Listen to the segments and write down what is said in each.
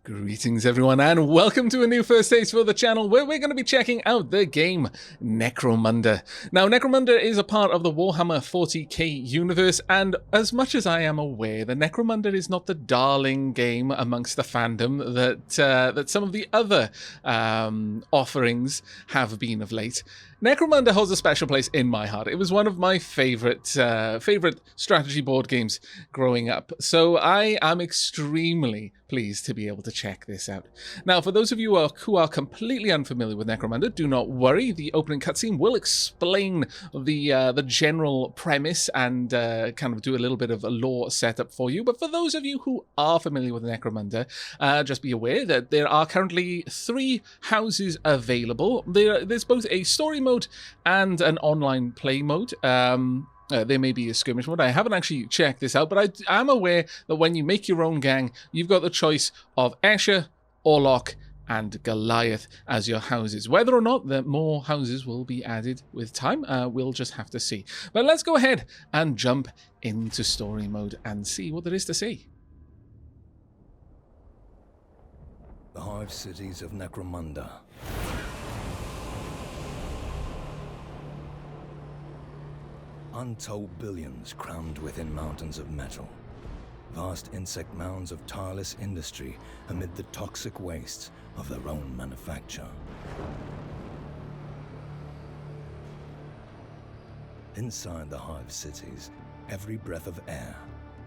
Greetings everyone and welcome to a new first taste for the channel where we're going to be checking out the game Necromunda. Now Necromunda is a part of the Warhammer 40k universe, and as much as I am aware, the Necromunda is not the darling game amongst the fandom that some of the other offerings have been of late. Necromunda holds a special place in my heart. It was one of my favorite strategy board games growing up, so I am extremely pleased to be able to check this out. Now, for those of you who are completely unfamiliar with Necromunda, do not worry. The opening cutscene will explain the general premise and kind of do a little bit of a lore setup for you. But for those of you who are familiar with Necromunda, just be aware that there are currently 3 houses available. There's both a story mode and an online play mode. There may be a skirmish mode. I haven't actually checked this out, but I am aware that when you make your own gang, you've got the choice of Escher, Orlok, and Goliath as your houses. Whether or not more houses will be added with time, we'll just have to see. But let's go ahead and jump into story mode and see what there is to see. The Hive cities of Necromunda. Untold billions crammed within mountains of metal. Vast insect mounds of tireless industry amid the toxic wastes of their own manufacture. Inside the Hive cities, every breath of air,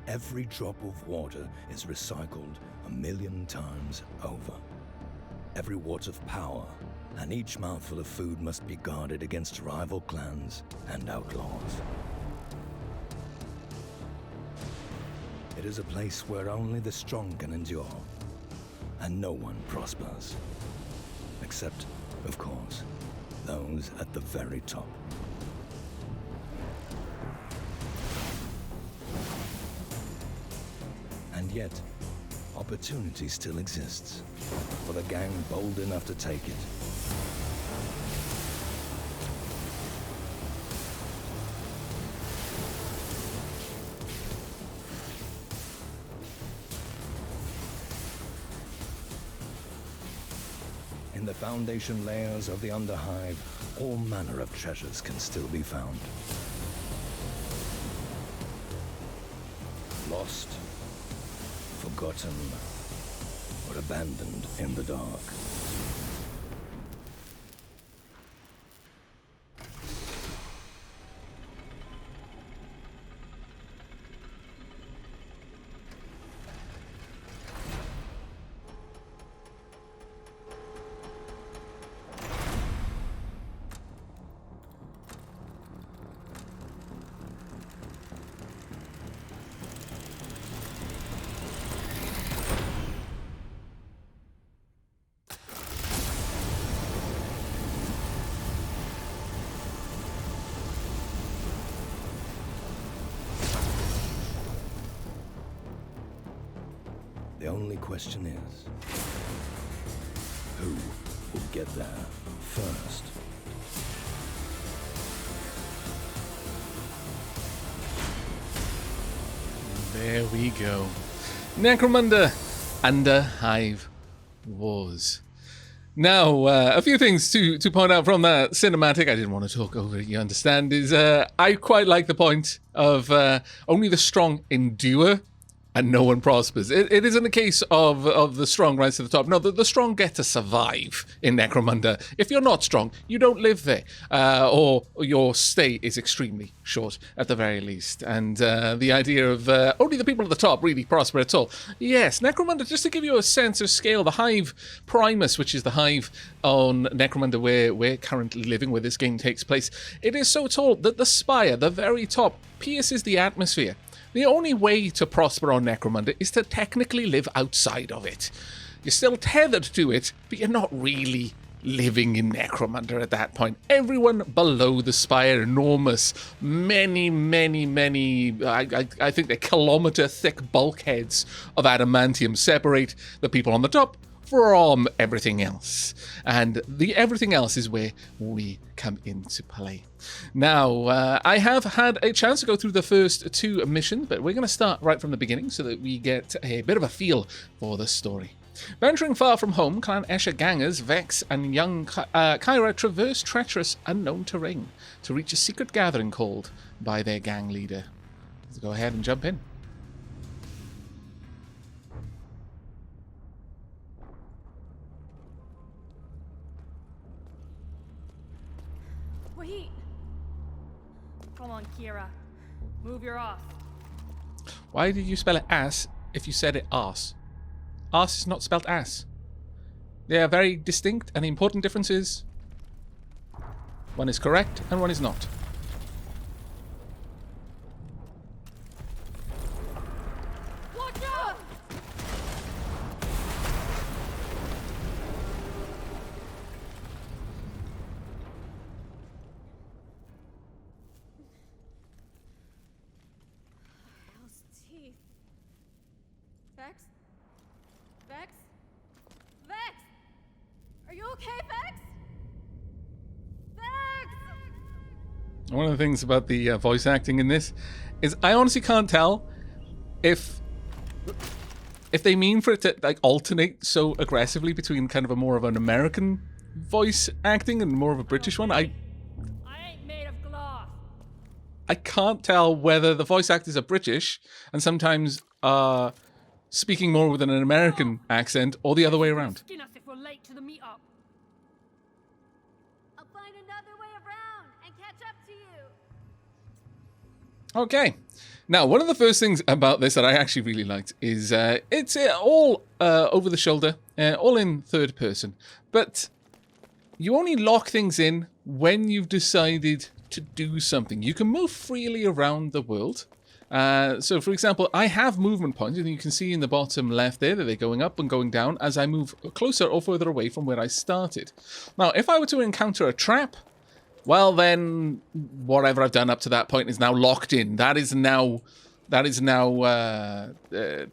every drop of water is recycled 1,000,000 times over. Every watt of power and each mouthful of food must be guarded against rival clans and outlaws. It is a place where only the strong can endure, and no one prospers. Except, of course, those at the very top. And yet, opportunity still exists for the gang bold enough to take it. In the foundation layers of the Underhive, all manner of treasures can still be found. Lost, forgotten, or abandoned in the dark. The only question is, who will get there first? There we go. Necromunda, Underhive Wars. Now, a few things to point out from that cinematic. I didn't want to talk over it, you understand, is I quite like the point of only the strong endure and no one prospers. It isn't a case of the strong rise to the top. No, the strong get to survive in Necromunda. If you're not strong, you don't live there, or your stay is extremely short at the very least. And the idea of only the people at the top really prosper at all. Yes, Necromunda, just to give you a sense of scale, the Hive Primus, which is the hive on Necromunda where we're currently living, where this game takes place, it is so tall that the spire, the very top, pierces the atmosphere. The only way to prosper on Necromunda is to technically live outside of it. You're still tethered to it, but you're not really living in Necromunda at that point. Everyone below the spire, enormous, many, I think they're kilometer-thick bulkheads of adamantium separate the people on the top from everything else. And the everything else is where we come into play. Now, I have had a chance to go through the first 2 missions, but we're going to start right from the beginning so that we get a bit of a feel for the story. Venturing far from home, Clan Escher gangers Vex and young Kyra traverse treacherous, unknown terrain to reach a secret gathering called by their gang leader. Let's go ahead and jump in. Wait! Come on, Kira. Move your ass. Why did you spell it ass if you said it arse? Arse is not spelled ass. There are very distinct and important differences. One is correct and one is not. Watch out! Those teeth. Vex? Vex? Vex! Are you okay, Vex? Vex! One of the things about the voice acting in this is I honestly can't tell if they mean for it to like alternate so aggressively between kind of a more of an American voice acting and more of a British one. I ain't made of glass. I can't tell whether the voice actors are British and sometimes are speaking more with an American accent or the other way around. Skin us if we're late to the meetup. I'll find another way around and catch up to you. Okay. Now, one of the first things about this that I actually really liked is it's all over the shoulder, all in third person. But you only lock things in when you've decided to do something. You can move freely around the world. So, for example, I have movement points, and you can see in the bottom left there that they're going up and going down as I move closer or further away from where I started. Now, if I were to encounter a trap, well, then whatever I've done up to that point is now locked in. That is now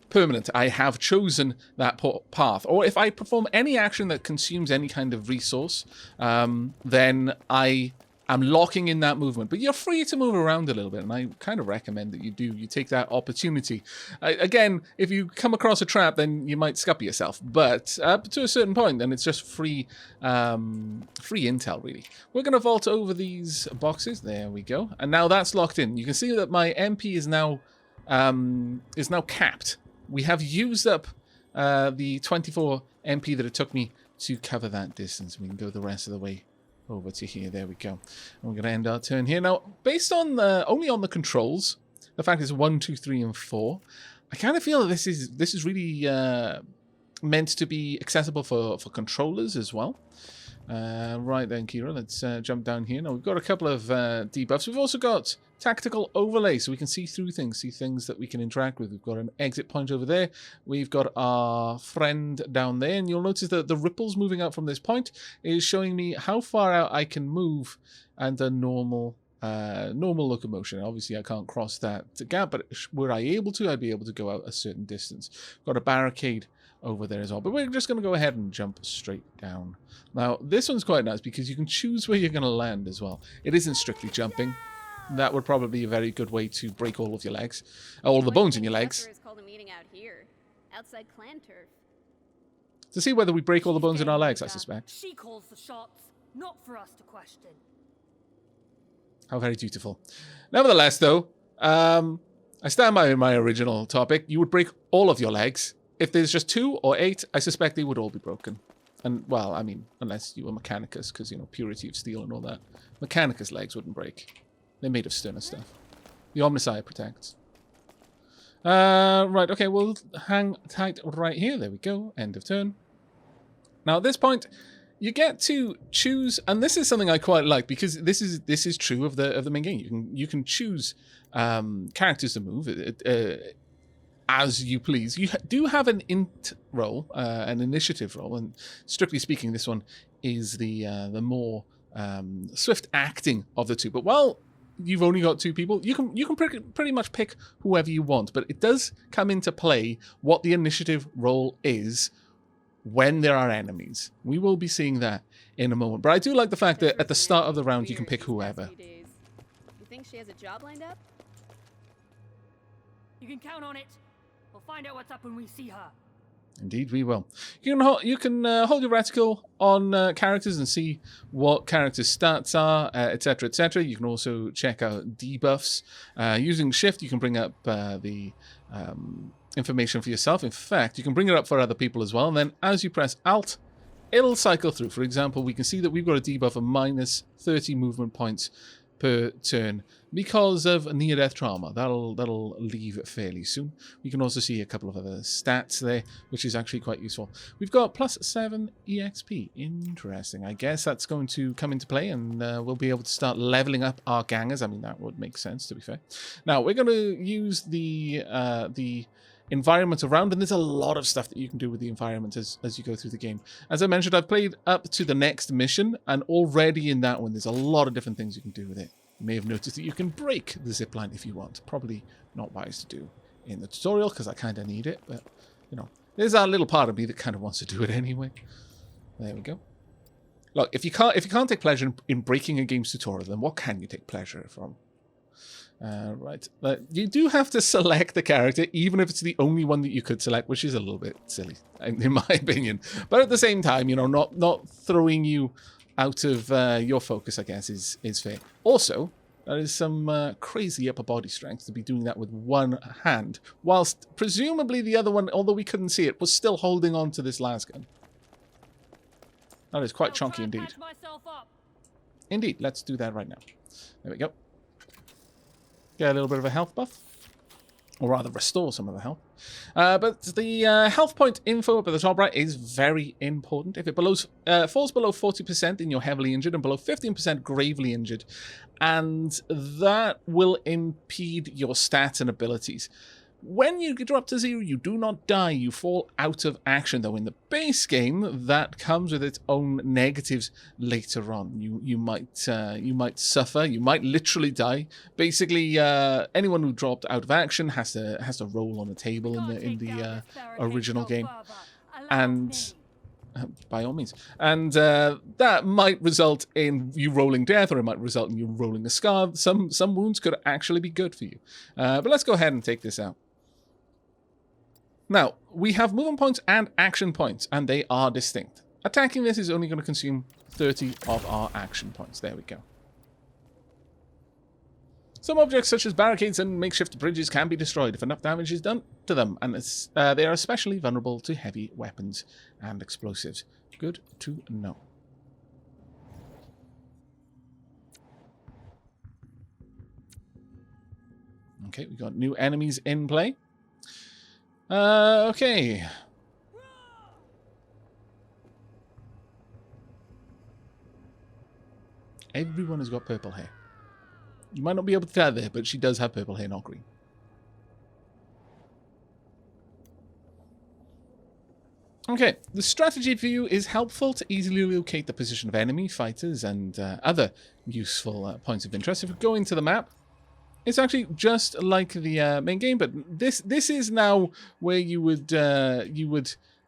permanent. I have chosen that path. Or if I perform any action that consumes any kind of resource, then I am locking in that movement. But you're free to move around a little bit, and I kind of recommend that you do. You take that opportunity. Again, if you come across a trap, then you might scupper yourself. But to a certain point, then it's just free intel, really. We're going to vault over these boxes. There we go. And now that's locked in. You can see that my MP is now capped. We have used up the 24 MP that it took me to cover that distance. We can go the rest of the way over to here. There we go. And we're going to end our turn here. Now, based on only on the controls, the fact is 1, 2, 3, and 4, I kind of feel that this is really meant to be accessible for controllers as well. Right then, Kira, let's jump down here. Now, we've got a couple of debuffs. We've also got tactical overlay, so we can see through things, see things that we can interact with. We've got an exit point over there. We've got our friend down there, and you'll notice that the ripples moving out from this point is showing me how far out I can move and a normal locomotion. Obviously, I can't cross that gap, but were I able to, I'd be able to go out a certain distance. Got a barricade over there as well, but we're just going to go ahead and jump straight down. Now, this one's quite nice because you can choose where you're going to land as well. It isn't strictly jumping. That would probably be a very good way to break all of your legs, all the bones in your legs. Is called a meeting out here, outside clan turf. To see whether we break all the bones in our legs, I suspect. She calls the shots, not for us to question. How very dutiful. Nevertheless, though, I stand by my original topic. You would break all of your legs. If there's just 2 or 8, I suspect they would all be broken. And, well, I mean, unless you were Mechanicus, because, you know, purity of steel and all that. Mechanicus' legs wouldn't break. They're made of sterner stuff. The Omnissiah protects. Right, okay, we'll hang tight right here. There we go. End of turn. Now, at this point, you get to choose, and this is something I quite like because this is true of the main game. You can choose characters to move as you please. You do have an int role, an initiative role, and strictly speaking, this one is the more swift acting of the two. But while you've only got 2 people, you can pretty much pick whoever you want. But it does come into play what the initiative role is when there are enemies. We will be seeing that in a moment. But I do like the fact that at the start of the round, you can pick whoever. You think she has a job lined up? You can count on it. We'll find out what's up when we see her. Indeed, we will. You can hold your reticle on characters and see what characters' stats are, etc., etc. You can also check out debuffs. Using Shift, you can bring up the information for yourself. In fact, you can bring it up for other people as well. And then as you press Alt, it'll cycle through. For example, we can see that we've got a debuff of minus 30 movement points per turn because of near-death trauma. That'll leave fairly soon. We can also see a couple of other stats there, which is actually quite useful. We've got plus 7 EXP. Interesting. I guess that's going to come into play, and we'll be able to start leveling up our gangers. I mean, that would make sense, to be fair. Now, we're going to use the environment around, and there's a lot of stuff that you can do with the environment as you go through the game. As I mentioned, I've played up to the next mission, and already in that one there's a lot of different things you can do with it. You may have noticed that you can break the zipline if you want. Probably not wise to do in the tutorial because I kind of need it, but you know, there's that little part of me that kind of wants to do it anyway. There we go. Look, if you can't take pleasure in breaking a game's tutorial, then what can you take pleasure from? Right, you do have to select the character, even if it's the only one that you could select, which is a little bit silly, in my opinion. But at the same time, you know, not throwing you out of your focus, I guess, is fair. Also, that is some crazy upper body strength to be doing that with one hand, whilst presumably the other one, although we couldn't see it, was still holding on to this lasgun. That is quite chunky indeed. Indeed, let's do that right now. There we go. Get a little bit of a health buff. Or rather, restore some of the health. But the health point info up at the top right is very important. If it falls below 40% then you're heavily injured, and below 15% gravely injured. And that will impede your stats and abilities. When you drop to 0, you do not die. You fall out of action, though. In the base game, that comes with its own negatives later on. You might suffer. You might literally die. Basically, anyone who dropped out of action has to roll on a table in the original game, and by all means. And that might result in you rolling death, or it might result in you rolling a scar. Some wounds could actually be good for you. But let's go ahead and take this out. Now, we have movement points and action points, and they are distinct. Attacking this is only going to consume 30 of our action points. There we go. Some objects, such as barricades and makeshift bridges, can be destroyed if enough damage is done to them, and they are especially vulnerable to heavy weapons and explosives. Good to know. Okay, we got new enemies in play. Okay. Everyone has got purple hair. You might not be able to tell there, but she does have purple hair, not green. Okay, the strategy view is helpful to easily locate the position of enemy fighters and other useful points of interest. If we go into the map, it's actually just like the main game, but this is now where you would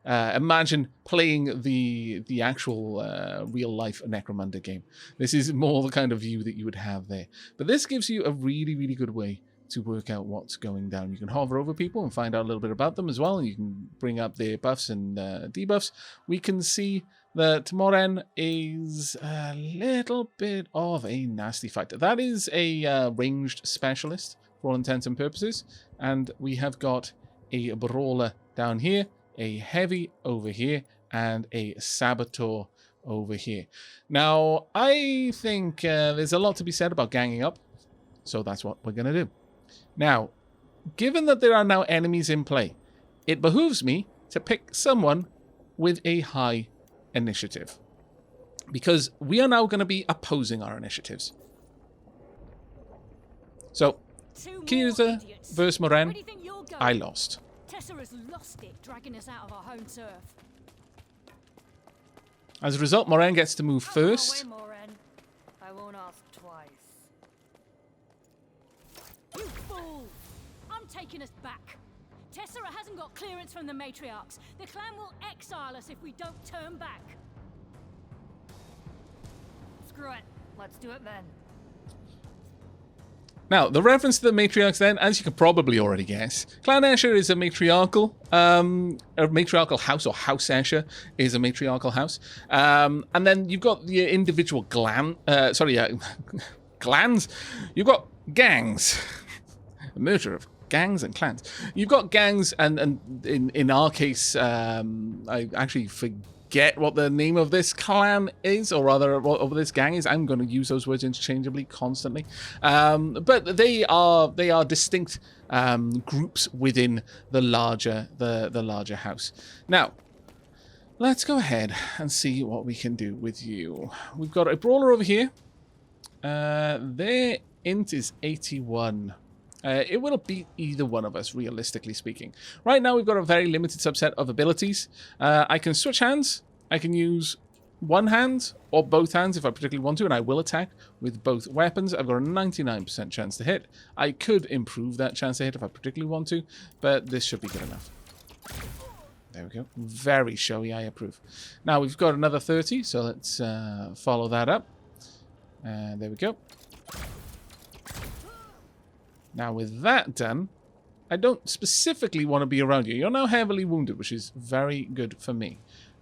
imagine playing the actual real life Necromunda game. This is more the kind of view that you would have there. But this gives you a really, really good way to work out what's going down. You can hover over people and find out a little bit about them as well. And you can bring up their buffs and debuffs. We can see that Moran is a little bit of a nasty fighter. That is a ranged specialist for all intents and purposes. And we have got a brawler down here, a heavy over here, and a saboteur over here. Now, I think there's a lot to be said about ganging up. So that's what we're going to do. Now, given that there are now enemies in play, it behooves me to pick someone with a high initiative, because we are now going to be opposing our initiatives. So, Kirza versus Moran, I lost. Tessa has lost it, dragging us out of our home turf. As a result, Moran gets to move first. Out of my way, Moran. I won't ask twice. You fool! I'm taking us back. Tessera hasn't got clearance from the matriarchs. The clan will exile us if we don't turn back. Screw it. Let's do it then. Now, the reference to the matriarchs then, as you can probably already guess, Clan Escher is a matriarchal house, or House Escher is a matriarchal house. And then you've got the individual clans. You've got gangs. A merger of gangs and clans. You've got gangs, and in our case, I actually forget what the name of this clan is, or rather what this gang is. I'm going to use those words interchangeably constantly, but they are distinct groups within the larger house. Now, let's go ahead and see what we can do with you. We've got a brawler over here. Their int is 81. It will beat either one of us, realistically speaking. Right now, we've got a very limited subset of abilities. I can switch hands. I can use one hand or both hands if I particularly want to, and I will attack with both weapons. I've got a 99% chance to hit. I could improve that chance to hit if I particularly want to, but this should be good enough. There we go. Very showy, I approve. Now, we've got another 30, so let's follow that up. And there we go. Now, with that done, I don't specifically want to be around you. You're now heavily wounded, which is very good for me.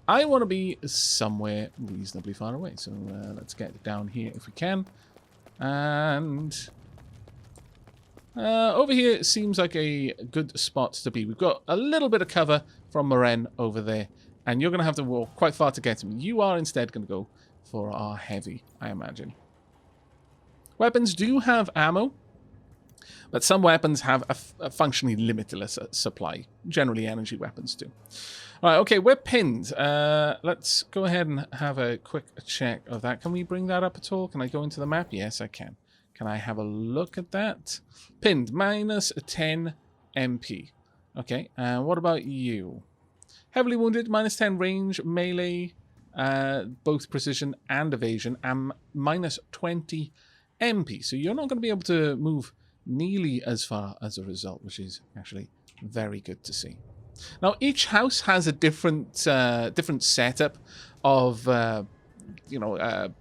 I want to be somewhere reasonably far away. So let's get down here if we can. And over here seems like a good spot to be. We've got a little bit of cover from Moren over there. And you're going to have to walk quite far to get to me. You are instead going to go for our heavy, I imagine. Weapons do have ammo. But some weapons have a functionally limitless supply. Generally, energy weapons do. All right, okay, we're pinned. Let's go ahead and have a quick check of that. Can we bring that up at all? Can I go into the map? Yes, I can. Can I have a look at that? Pinned, minus 10 MP. Okay, what about you? Heavily wounded, minus 10 range, melee, both precision and evasion, and minus 20 MP. So you're not going to be able to move nearly as far as a result, which is actually very good to see. Now, each house has a different setup of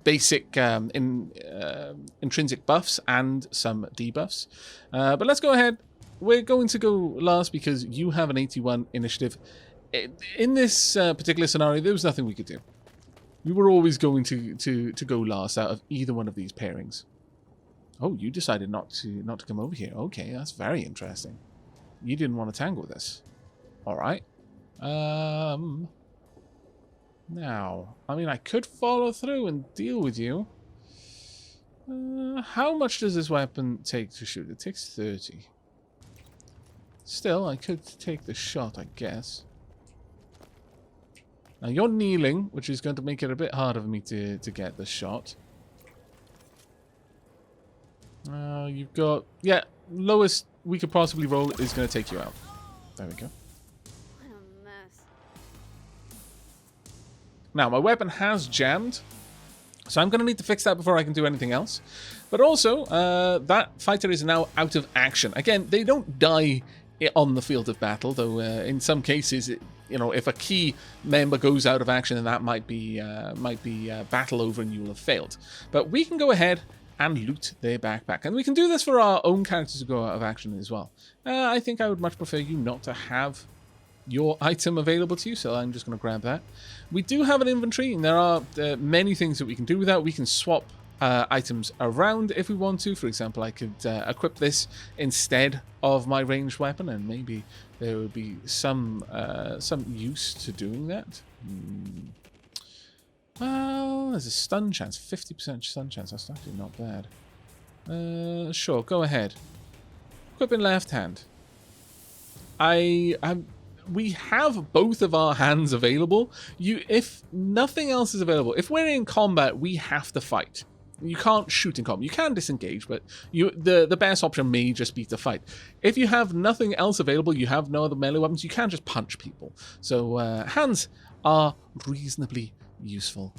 basic intrinsic buffs and some debuffs. But let's go ahead. We're going to go last because you have an 81 initiative. In this particular scenario, there was nothing we could do. We were always going to go last out of either one of these pairings. Oh, you decided not to come over here. Okay, that's very interesting. You didn't want to tangle with us. All right. Now, I mean, I could follow through and deal with you. How much does this weapon take to shoot? It takes 30. Still, I could take the shot, I guess. Now, you're kneeling, which is going to make it a bit harder for me to get the shot. You've got... Yeah, lowest we could possibly roll is going to take you out. There we go. What a mess. Now, my weapon has jammed, so I'm going to need to fix that before I can do anything else. But also, that fighter is now out of action. Again, they don't die on the field of battle, though in some cases, if a key member goes out of action, then that might be battle over and you will have failed. But we can go ahead and loot their backpack. And we can do this for our own characters to go out of action as well. I think I would much prefer you not to have your item available to you, so I'm just going to grab that. We do have an inventory, and there are many things that we can do with that. We can swap items around if we want to. For example, I could equip this instead of my ranged weapon, and maybe there would be some use to doing that. Well, there's a stun chance, 50% stun chance. That's actually not bad. Sure, go ahead. Equip in left hand. We have both of our hands available. If nothing else is available, if we're in combat, we have to fight. You can't shoot in combat. You can disengage, but the best option may just be to fight. If you have nothing else available, you have no other melee weapons, you can just punch people. So hands are reasonably useful,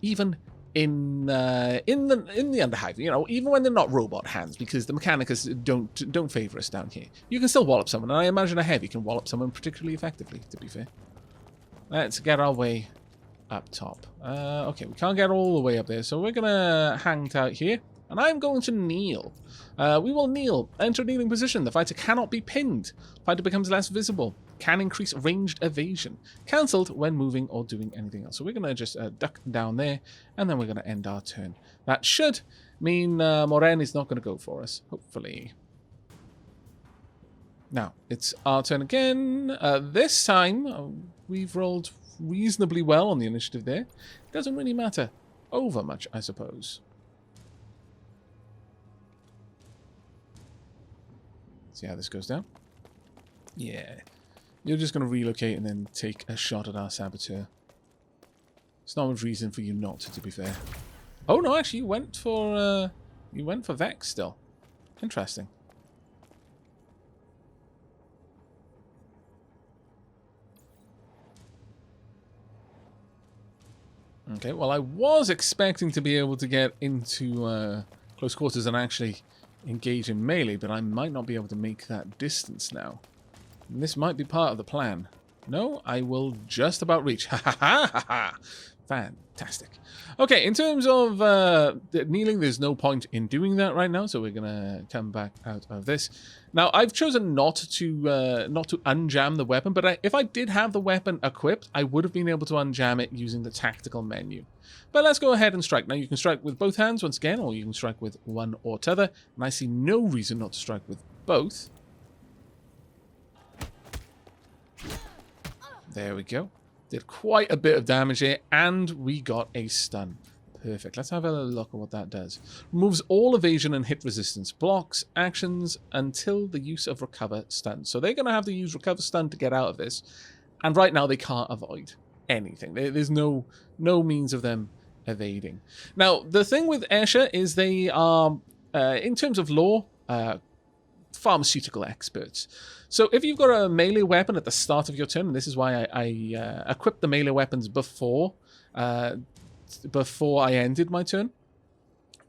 even in the Underhive. Even when they're not robot hands, because the mechanics don't favor us down here. You can still wallop someone, and I imagine a heavy can wallop someone particularly effectively. To be fair, let's get our way up top. Okay, we can't get all the way up there, so we're gonna hang out here. And I'm going to kneel. We will kneel. Enter kneeling position. The fighter cannot be pinned. Fighter becomes less visible. Can increase ranged evasion. Cancelled when moving or doing anything else. So we're going to just duck down there, and then we're going to end our turn. That should mean Moren is not going to go for us, hopefully. Now, it's our turn again. This time, we've rolled reasonably well on the initiative there. It doesn't really matter over much, I suppose. See how this goes down? Yeah. You're just going to relocate and then take a shot at our saboteur. It's not much reason for you not to be fair. Oh no, actually you went for Vex still. Interesting. Okay, well I was expecting to be able to get into close quarters and actually engage in melee, but I might not be able to make that distance now. And this might be part of the plan. No, I will just about reach. Ha ha ha ha ha! Fantastic. Okay, in terms of kneeling, there's no point in doing that right now, so we're gonna come back out of this. Now, I've chosen not to unjam the weapon, but if I did have the weapon equipped, I would have been able to unjam it using the tactical menu. But let's go ahead and strike. Now, you can strike with both hands once again, or you can strike with one or t'other, and I see no reason not to strike with both. There we go. Did quite a bit of damage here, and we got a stun. Perfect. Let's have a look at what that does. Removes all evasion and hit resistance. Blocks actions until the use of recover stun. So they're going to have to use recover stun to get out of this. And right now they can't avoid anything. There's no means of them evading. Now, the thing with Escher is they are, in terms of lore, pharmaceutical experts. So if you've got a melee weapon at the start of your turn, and this is why I equipped the melee weapons before I ended my turn,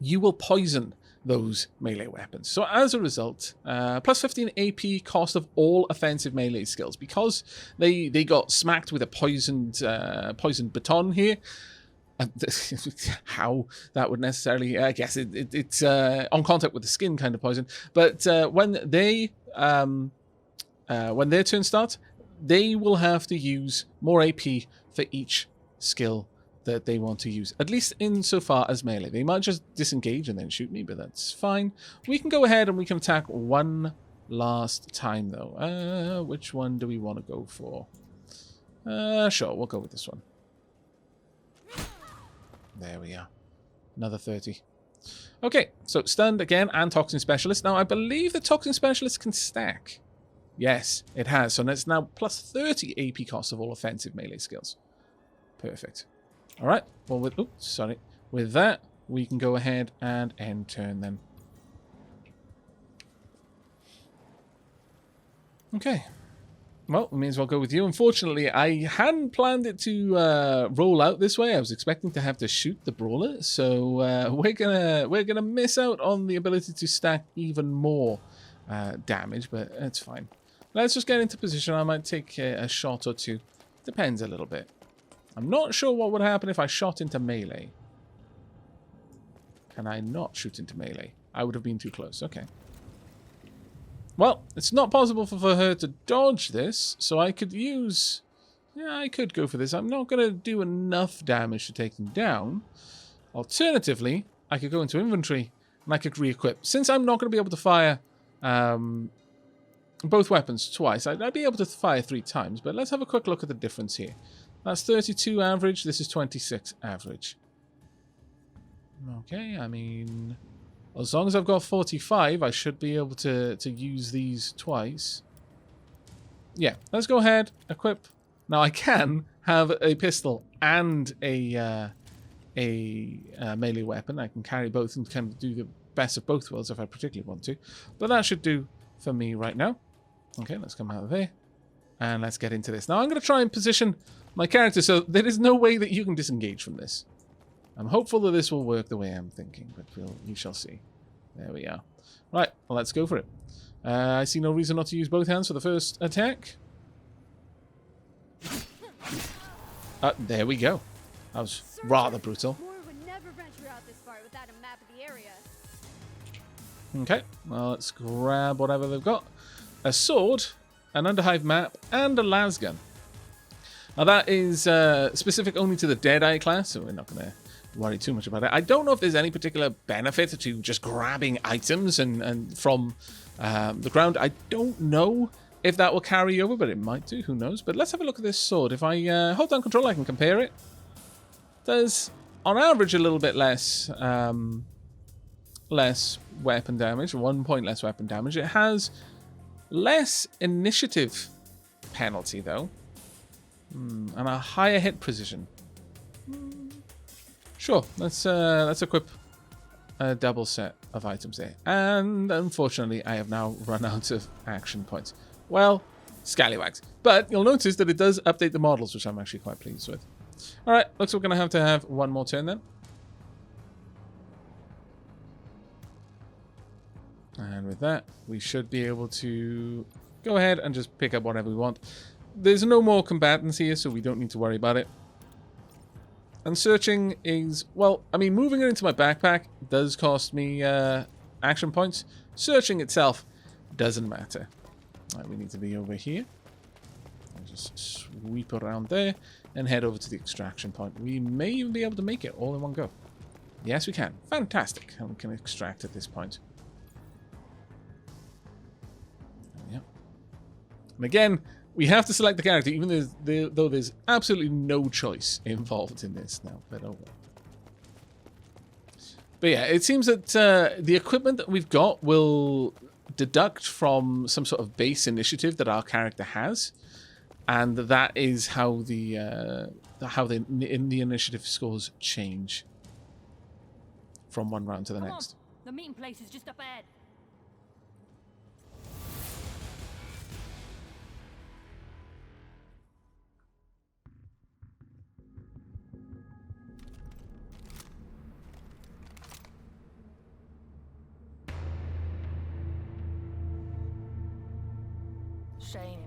you will poison those melee weapons. So as a result, plus 15 AP cost of all offensive melee skills. Because they got smacked with a poisoned baton here, how that would necessarily, I guess it's on contact with the skin kind of poison. But when their turn starts, they will have to use more AP for each skill that they want to use, at least insofar as melee. They might just disengage and then shoot me, but that's fine. We can go ahead and we can attack one last time, though. Which one do we want to go for? Sure, we'll go with this one. There we are. Another 30. Okay, so stunned again and Toxin Specialist. Now, I believe the Toxin Specialist can stack. Yes, it has. So that's now plus 30 AP cost of all offensive melee skills. Perfect. All right. Well, with that, we can go ahead and end turn then. Okay. Well, we may as well go with you. Unfortunately, I hadn't planned it to roll out this way. I was expecting to have to shoot the brawler, so we're gonna miss out on the ability to stack even more damage, but it's fine. Let's just get into position. I might take a shot or two. Depends a little bit. I'm not sure what would happen if I shot into melee. Can I not shoot into melee? I would have been too close. Okay. Well, it's not possible for her to dodge this, so I could use... Yeah, I could go for this. I'm not going to do enough damage to take them down. Alternatively, I could go into inventory and I could re-equip. Since I'm not going to be able to fire both weapons twice, I'd be able to fire 3 times, but let's have a quick look at the difference here. That's 32 average, this is 26 average. Okay, I mean... As long as I've got 45, I should be able to use these twice. Yeah, let's go ahead, equip. Now I can have a pistol and a melee weapon. I can carry both and kind of do the best of both worlds if I particularly want to. But that should do for me right now. Okay, let's come out of there. And let's get into this. Now I'm going to try and position my character so there is no way that you can disengage from this. I'm hopeful that this will work the way I'm thinking, but you shall see. There we are. Right, well, let's go for it. I see no reason not to use both hands for the first attack. There we go. That was rather brutal. Moore would never venture out this far without a map of the area. Okay, well, let's grab whatever they've got. A sword, an Underhive map, and a lasgun. Now that is specific only to the Deadeye class, so we're not going to worry too much about it. I don't know if there's any particular benefit to just grabbing items and from the ground. I don't know if that will carry over, but it might do. Who knows? But let's have a look at this sword. If I hold down control, I can compare it. Does, on average, a little bit less weapon damage, 1 point less weapon damage. It has less initiative penalty, though, and a higher hit precision. Sure, let's equip a double set of items there. And unfortunately, I have now run out of action points. Well, scallywags. But you'll notice that it does update the models, which I'm actually quite pleased with. All right, looks like we're going to have one more turn then. And with that, we should be able to go ahead and just pick up whatever we want. There's no more combatants here, so we don't need to worry about it. And searching is, well, I mean, moving it into my backpack does cost me action points. Searching itself doesn't matter. All right, we need to be over here. I'll just sweep around there and head over to the extraction point. We may even be able to make it all in one go. Yes, we can. Fantastic. And we can extract at this point. Yeah. And again, we have to select the character, even though there's absolutely no choice involved in this now. But oh well. But yeah, it seems that the equipment that we've got will deduct from some sort of base initiative that our character has, and that is how the initiative scores change from one round to the next. The meeting place is just up ahead. Shame.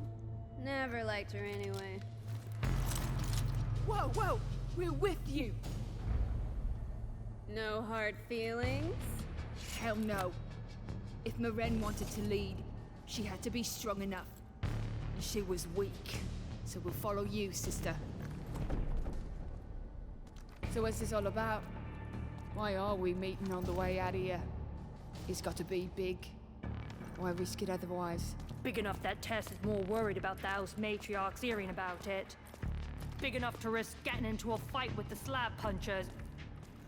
Never liked her anyway. Whoa, whoa! We're with you! No hard feelings? Hell no. If Maren wanted to lead, she had to be strong enough. And she was weak. So we'll follow you, sister. So what's this all about? Why are we meeting on the way out of here? It's got to be big. Why risk it otherwise? Big enough that Tess is more worried about those matriarchs hearing about it. Big enough to risk getting into a fight with the slab punchers.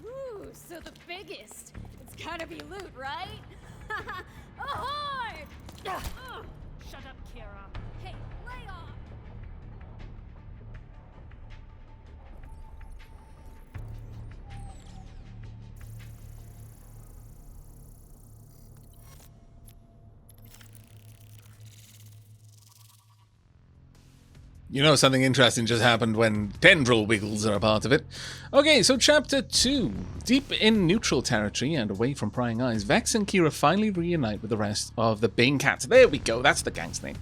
Ooh, so the biggest. It's gotta be loot, right? Ahoy! Shut up, Kira. Hey, lay off! You know, something interesting just happened when tendril wiggles are a part of it. Okay, so Chapter 2. Deep in neutral territory and away from prying eyes, Vex and Kira finally reunite with the rest of the Bane Cats. There we go, that's the gang's name.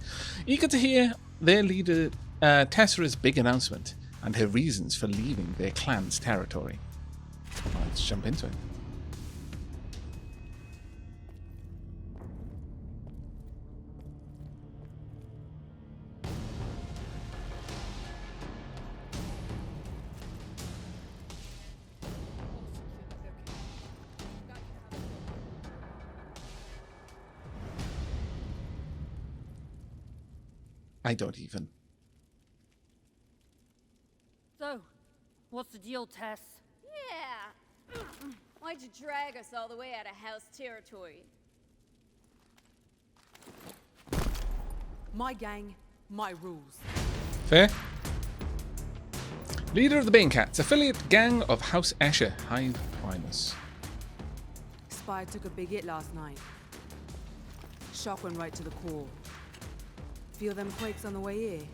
Eager to hear their leader Tessera's big announcement and her reasons for leaving their clan's territory. Let's jump into it. I don't even. So, what's the deal, Tess? Yeah. Why'd you drag us all the way out of house territory? My gang, my rules. Fair. Leader of the Bane Cats, affiliate gang of House Escher, Hive Primus. Spy took a big hit last night. Shock went right to the core. Feel them quakes on the way here?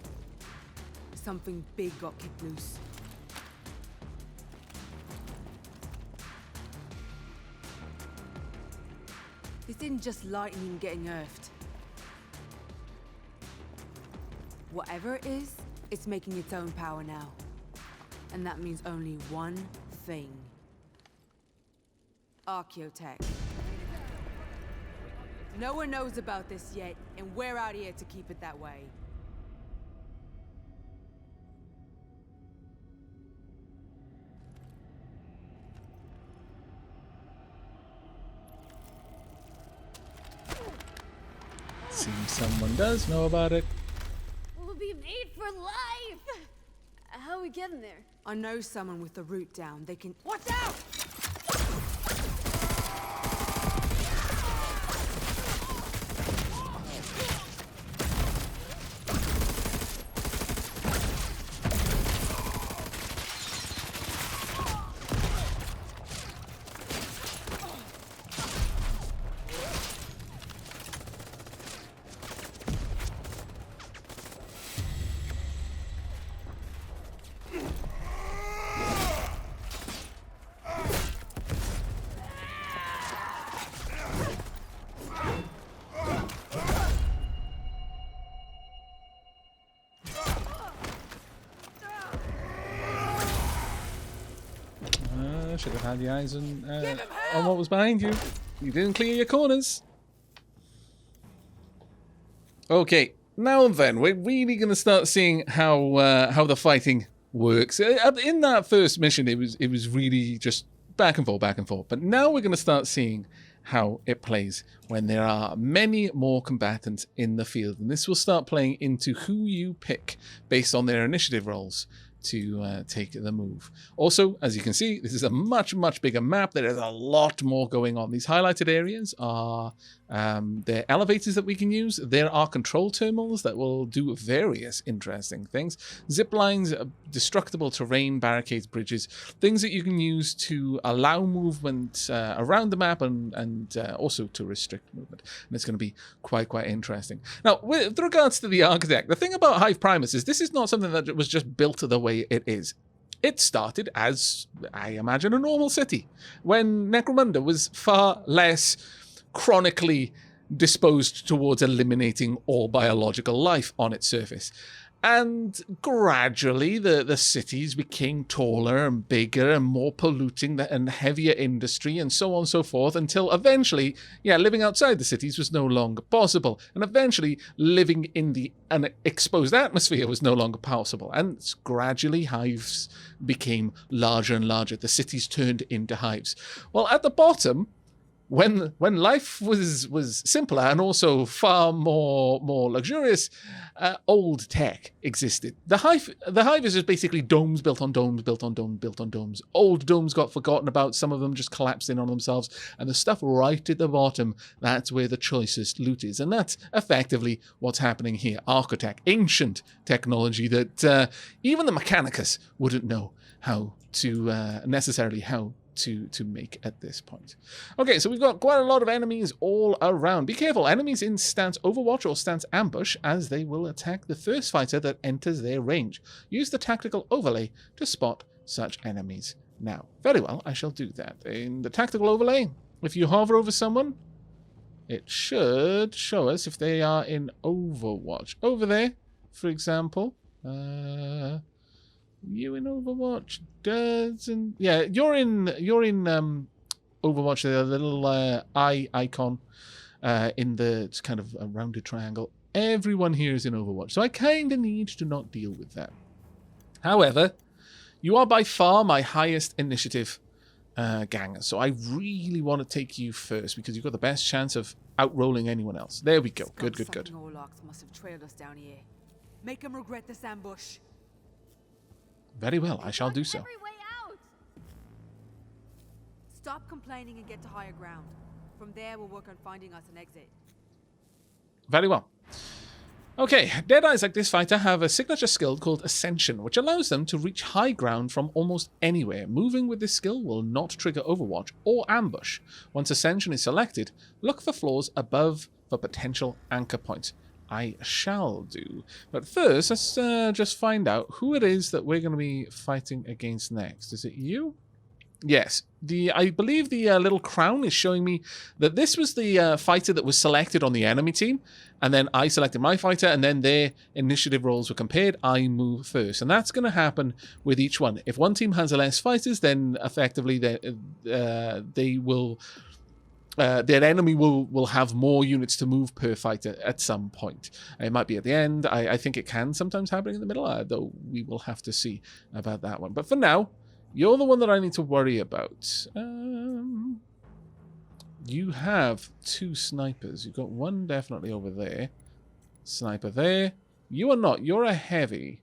Something big got kicked loose. This isn't just lightning getting earthed. Whatever it is, it's making its own power now. And that means only one thing. Archaeotech. No one knows about this yet, and we're out here to keep it that way. Seems someone does know about it. We'll be made for life! How are we getting there? I know someone with the route down. They can. Watch out! Should have had the eyes on what was behind you. You didn't clear your corners. Okay, now then, we're really going to start seeing how the fighting works. In that first mission, it was really just back and forth. But now we're going to start seeing how it plays when there are many more combatants in the field, and this will start playing into who you pick based on their initiative rolls to take the move. Also, as you can see, this is a much bigger map. There is a lot more going on. These highlighted areas are they're elevators that we can use. There are control terminals that will do various interesting things. Zip lines, destructible terrain, barricades, bridges, things that you can use to allow movement around the map and also to restrict movement. And it's going to be quite interesting. Now, with regards to the architect, the thing about Hive Primus is this is not something that was just built the way it is. It started as, I imagine, a normal city when Necromunda was far less chronically disposed towards eliminating all biological life on its surface. And gradually the cities became taller and bigger and more polluting and heavier industry and so on and so forth, until eventually, living outside the cities was no longer possible. And eventually living in an exposed atmosphere was no longer possible. And gradually hives became larger and larger. The cities turned into hives. Well, at the bottom, when life was simpler and also far more luxurious, old tech existed. The hive is just basically domes built on domes, built on domes, built on domes. Old domes got forgotten about. Some of them just collapsed in on themselves. And the stuff right at the bottom, that's where the choicest loot is. And that's effectively what's happening here. Architect, ancient technology that even the Mechanicus wouldn't know how to necessarily how to make at this point. Okay, so we've got quite a lot of enemies all around. Be careful, enemies in stance Overwatch or stance Ambush, as they will attack the first fighter that enters their range. Use the tactical overlay to spot such enemies now. Very well, I shall do that. In the tactical overlay, if you hover over someone, it should show us if they are in Overwatch. Over there, for example, you in Overwatch doesn't. Yeah, you're in Overwatch. The little eye icon in the kind of a rounded triangle. Everyone here is in Overwatch, so I kind of need to not deal with that. However, you are by far my highest initiative gang, so I really want to take you first because you've got the best chance of outrolling anyone else. There we go. Good. Mohawks must have trailed us down here. Make them regret this ambush. Very well, I shall do so. Every way out. Stop complaining and get to higher ground. From there, we'll work on finding us an exit. Very well. Okay, Deadeyes like this fighter have a signature skill called Ascension, which allows them to reach high ground from almost anywhere. Moving with this skill will not trigger Overwatch or Ambush. Once Ascension is selected, look for floors above for potential anchor points. I shall do. But first, let's just find out who it is that we're going to be fighting against next. Is it you? Yes. I believe the little crown is showing me that this was the fighter that was selected on the enemy team. And then I selected my fighter, and then their initiative rolls were compared. I move first. And that's going to happen with each one. If one team has less fighters, then effectively they will their enemy will have more units to move per fight at some point. It might be at the end. I think it can sometimes happen in the middle, though we will have to see about that one. But for now, you're the one that I need to worry about. You have 2 snipers. You've got one definitely over there. Sniper there. You are not. You're a heavy.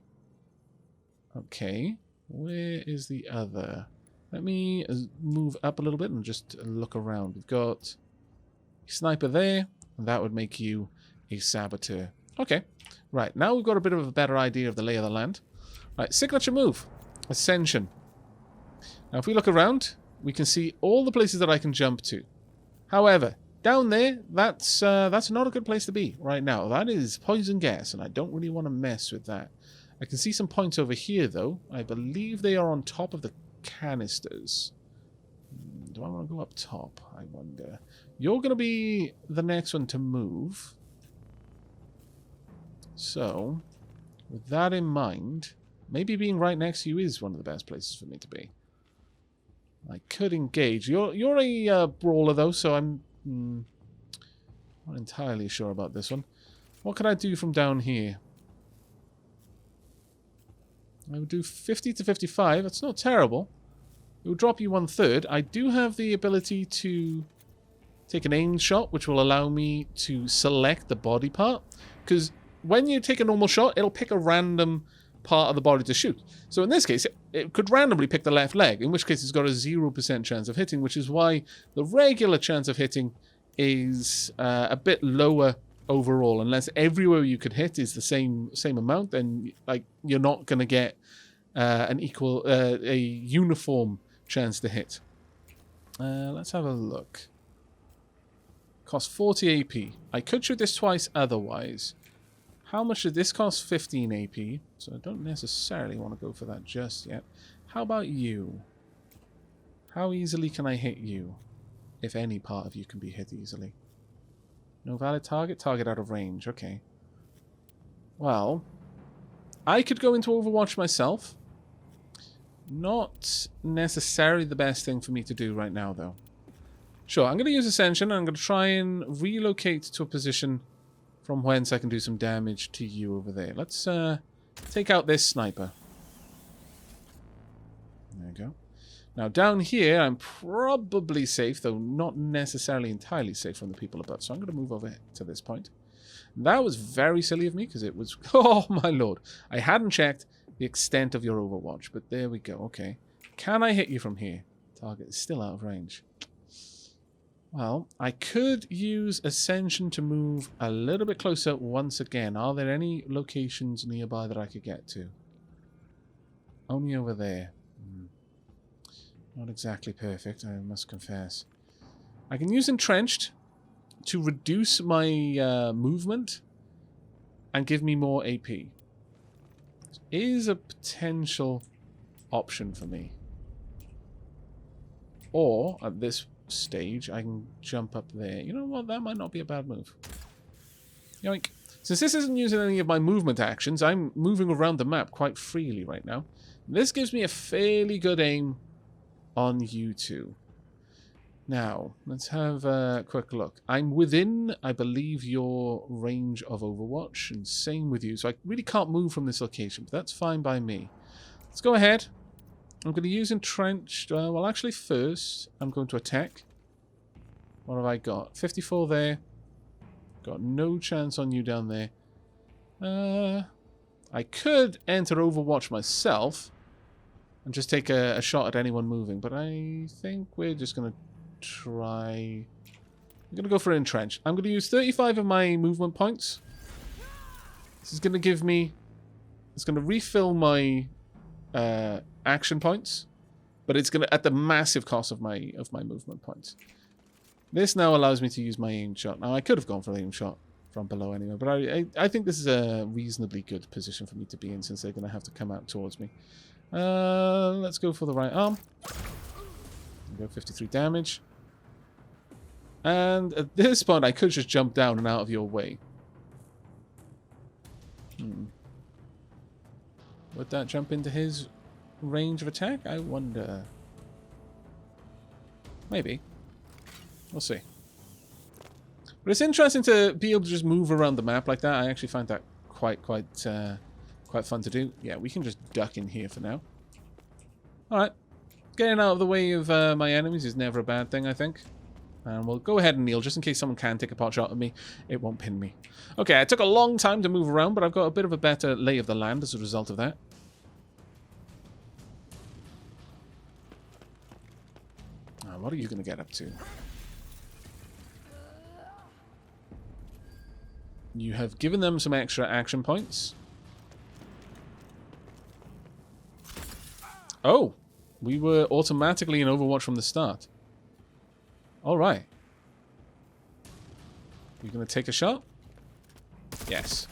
Okay. Where is the other? Let me move up a little bit and just look around. We've got a sniper there, and that would make you a saboteur. Okay. Right. Now we've got a bit of a better idea of the lay of the land. Right. Signature move. Ascension. Now, if we look around, we can see all the places that I can jump to. However, down there, that's not a good place to be right now. That is poison gas, and I don't really want to mess with that. I can see some points over here, though. I believe they are on top of the canisters. Do I want to go up top? I wonder. You're going to be the next one to move. So, with that in mind, maybe being right next to you is one of the best places for me to be. I could engage. You're a brawler, though, so I'm not entirely sure about this one. What can I do from down here? I would do 50 to 55. That's not terrible. It will drop you 1/3. I do have the ability to take an aimed shot, which will allow me to select the body part. Because when you take a normal shot, it'll pick a random part of the body to shoot. So in this case, it could randomly pick the left leg, in which case it's got a 0% chance of hitting, which is why the regular chance of hitting is a bit lower overall. Unless everywhere you could hit is the same amount, then like you're not going to get a uniform chance to hit. Let's have a look. Cost 40 AP. I could shoot this twice otherwise. How much did this cost? 15 AP. So I don't necessarily want to go for that just yet. How about you? How easily can I hit you? If any part of you can be hit easily. No valid target? Target out of range. Okay. Well, I could go into Overwatch myself. Not necessarily the best thing for me to do right now, though. Sure, I'm going to use Ascension, and I'm going to try and relocate to a position from whence I can do some damage to you over there. Let's take out this sniper. There we go. Now, down here, I'm probably safe, though not necessarily entirely safe from the people above. So I'm going to move over to this point. That was very silly of me, because it was... Oh, my lord. I hadn't checked the extent of your Overwatch, but there we go. Okay. Can I hit you from here? Target is still out of range. Well, I could use Ascension to move a little bit closer once again. Are there any locations nearby that I could get to? Only over there. Not exactly perfect, I must confess. I can use Entrenched to reduce my movement and give me more AP. Is a potential option for me. Or, at this stage, I can jump up there. You know what? That might not be a bad move. Yoink. Since this isn't using any of my movement actions, I'm moving around the map quite freely right now. This gives me a fairly good aim on you two. Now, let's have a quick look. I'm within, I believe, your range of Overwatch, and same with you. So I really can't move from this location, but that's fine by me. Let's go ahead. I'm going to use Entrenched. Well, actually, first, I'm going to attack. What have I got? 54 there. Got no chance on you down there. I could enter Overwatch myself and just take a shot at anyone moving, but I think we're just going to try... I'm going to go for Entrenched. I'm going to use 35 of my movement points. This is going to give me... It's going to refill my... action points, but it's gonna at the massive cost of my movement points. This now allows me to use my aim shot. Now I could have gone for the aim shot from below anyway, but I think this is a reasonably good position for me to be in since they're gonna have to come out towards me. Let's go for the right arm. Go 53 damage. And at this point I could just jump down and out of your way. Would that jump into his range of attack? I wonder. Maybe. We'll see. But it's interesting to be able to just move around the map like that. I actually find that quite fun to do. Yeah, we can just duck in here for now. Alright. Getting out of the way of my enemies is never a bad thing, I think. And we'll go ahead and kneel, just in case someone can take a pot shot at me. It won't pin me. Okay, it took a long time to move around, but I've got a bit of a better lay of the land as a result of that. What are you going to get up to? You have given them some extra action points. Oh! We were automatically in Overwatch from the start. Alright. You going to take a shot? Yes.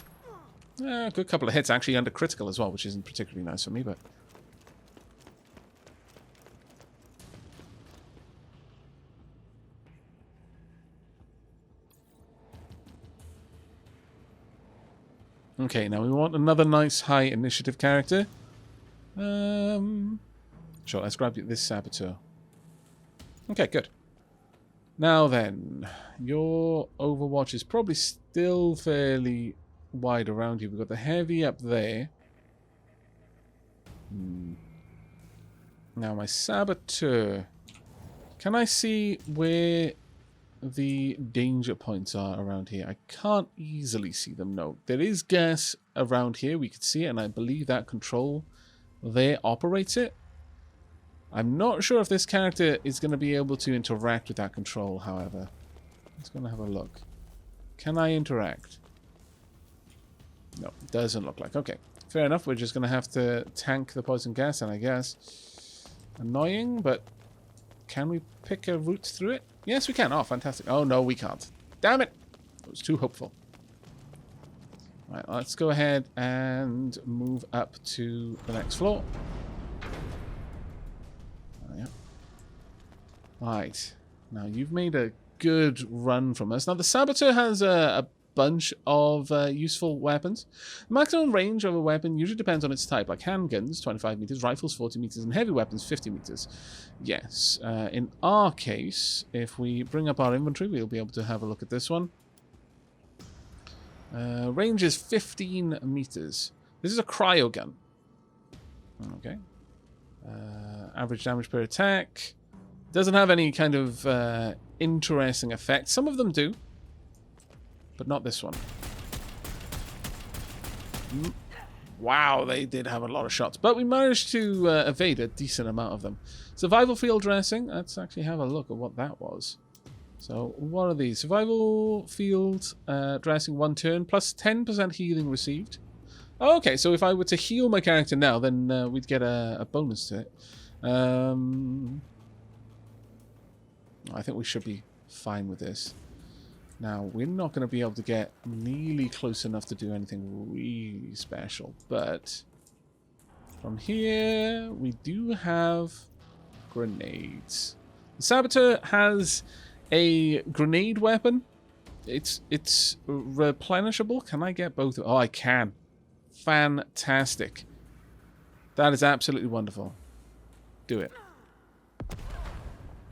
Good couple of hits, actually under critical as well, which isn't particularly nice for me, but... Okay, now we want another nice high initiative character. Sure, let's grab this Saboteur. Okay, good. Now then, your Overwatch is probably still fairly wide around you. We've got the Heavy up there. Now my Saboteur. Can I see where the danger points are around here? I can't easily see them, no. There is gas around here, we could see it, and I believe that control there operates it. I'm not sure if this character is going to be able to interact with that control, however. Let's go and have a look. Can I interact? No, doesn't look like. Okay, fair enough. We're just going to have to tank the poison gas, and I guess annoying, but can we pick a route through it? Yes, we can. Oh, fantastic. Oh, no, we can't. Damn it! I was too hopeful. Right, let's go ahead and move up to the next floor. Oh, yeah. Right. Now, you've made a good run from us. Now, the Saboteur has a bunch of useful weapons. The maximum range of a weapon usually depends on its type, like handguns, 25 meters, rifles, 40 meters, and heavy weapons, 50 meters. Yes, in our case, if we bring up our inventory, we'll be able to have a look at this one. Range is 15 meters. This is a cryo gun. Okay. Average damage per attack. Doesn't have any kind of interesting effect. Some of them do. But not this one. Wow, they did have a lot of shots. But we managed to evade a decent amount of them. Survival field dressing. Let's actually have a look at what that was. So, what are these? Survival field dressing 1 turn plus 10% healing received. Oh, okay, so if I were to heal my character now, then we'd get a bonus to it. I think we should be fine with this. Now, we're not going to be able to get nearly close enough to do anything really special, but from here, we do have grenades. The Saboteur has a grenade weapon. It's replenishable. Can I get both? Oh, I can. Fantastic. That is absolutely wonderful. Do it.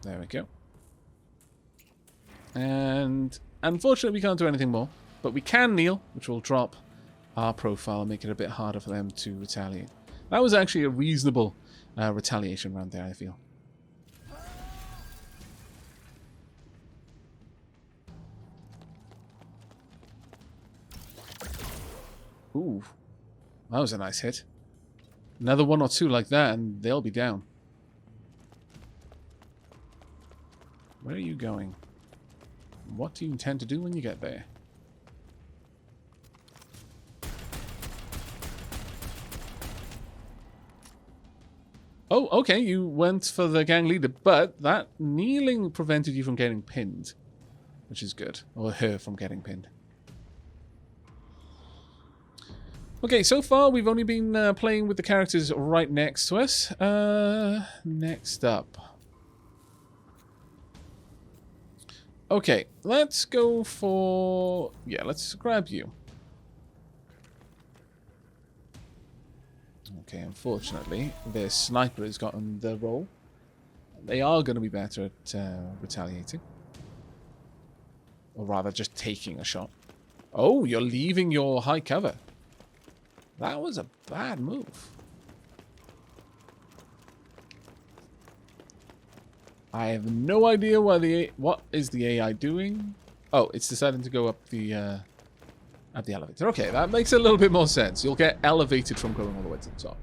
There we go. And unfortunately, we can't do anything more. But we can kneel, which will drop our profile and make it a bit harder for them to retaliate. That was actually a reasonable retaliation round there, I feel. Ooh. That was a nice hit. Another 1 or 2 like that, and they'll be down. Where are you going? What do you intend to do when you get there? Oh, okay, you went for the gang leader, but that kneeling prevented you from getting pinned, which is good. Or her from getting pinned. Okay, so far we've only been playing with the characters right next to us. Next up. Okay, let's go for... Yeah, let's grab you. Okay, unfortunately, their sniper has gotten the role. They are going to be better at retaliating. Or rather, just taking a shot. Oh, you're leaving your high cover. That was a bad move. I have no idea what is the AI doing. Oh, it's deciding to go up the at the elevator. Okay, that makes a little bit more sense. You'll get elevated from going all the way to the top.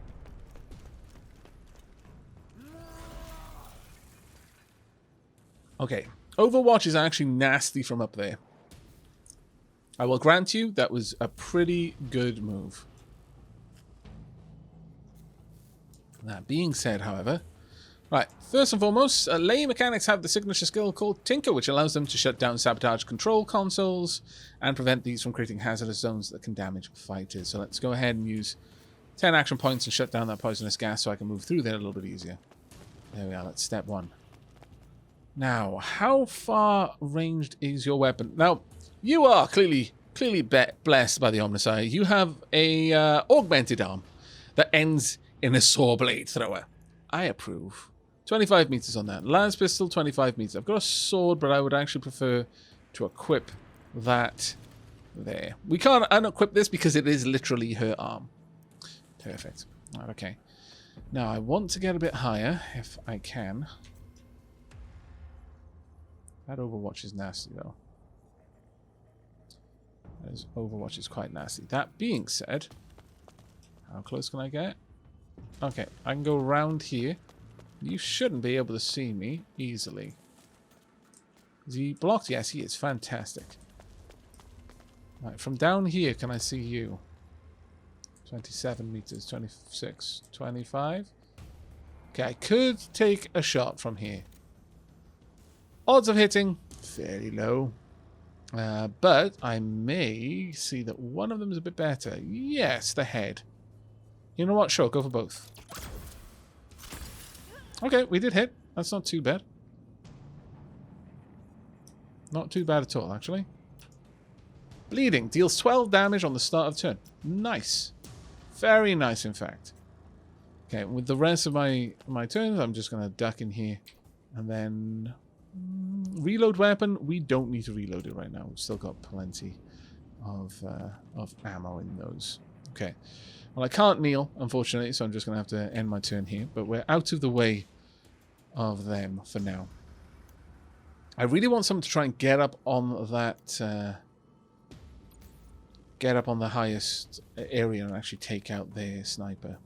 Okay, Overwatch is actually nasty from up there. I will grant you that was a pretty good move. That being said, however, right, first and foremost, lay mechanics have the signature skill called Tinker, which allows them to shut down sabotage control consoles and prevent these from creating hazardous zones that can damage fighters. So let's go ahead and use 10 action points and shut down that poisonous gas so I can move through there a little bit easier. There we are, that's step one. Now, how far ranged is your weapon? Now, you are clearly blessed by the Omnissiah. You have a augmented arm that ends in a saw blade thrower. I approve. 25 meters on that. Lance pistol, 25 meters. I've got a sword, but I would actually prefer to equip that there. We can't unequip this because it is literally her arm. Perfect. Right, okay. Now, I want to get a bit higher, if I can. That Overwatch is nasty, though. Overwatch is quite nasty. That being said, how close can I get? Okay, I can go around here. You shouldn't be able to see me easily. Is he blocked? Yes, he is. Fantastic. Right, from down here, can I see you? 27 meters, 26, 25. Okay, I could take a shot from here. Odds of hitting, fairly low. But I may see that one of them is a bit better. Yes, the head. You know what? Sure, go for both. Okay, we did hit. That's not too bad. Not too bad at all, actually. Bleeding. Deals 12 damage on the start of turn. Nice. Very nice, in fact. Okay, with the rest of my turns, I'm just going to duck in here. And then... reload weapon. We don't need to reload it right now. We've still got plenty of ammo in those. Okay. Well, I can't kneel, unfortunately, so I'm just going to have to end my turn here. But we're out of the way of them for now. I really want someone to try and get up on that... get up on the highest area and actually take out their sniper.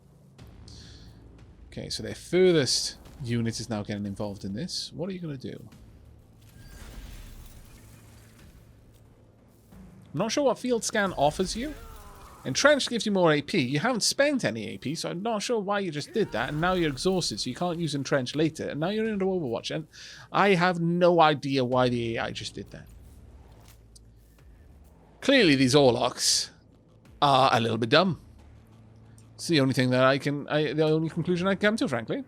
Okay, so their furthest unit is now getting involved in this. What are you going to do? I'm not sure what field scan offers you. Entrenched gives you more AP. You haven't spent any AP, so I'm not sure why you just did that. And now you're exhausted, so you can't use Entrenched later. And now you're into Overwatch. And I have no idea why the AI just did that. Clearly, these Orlocks are a little bit dumb. It's the only thing that the only conclusion I can come to, frankly.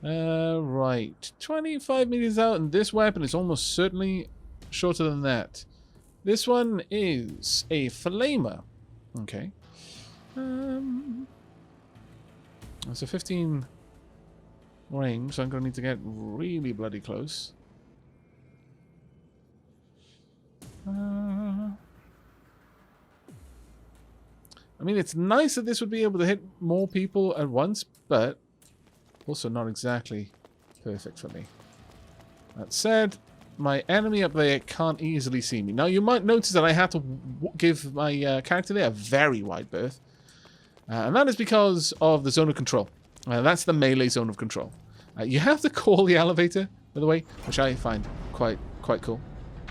Right. 25 meters out, and this weapon is almost certainly shorter than that. This one is a Flamer. Okay. It's a 15 range, so I'm going to need to get really bloody close. I mean, it's nice that this would be able to hit more people at once, but also not exactly perfect for me. That said, my enemy up there can't easily see me. Now, you might notice that I had to give my character there a very wide berth. And that is because of the zone of control. That's the melee zone of control. You have to call the elevator, by the way, which I find quite cool.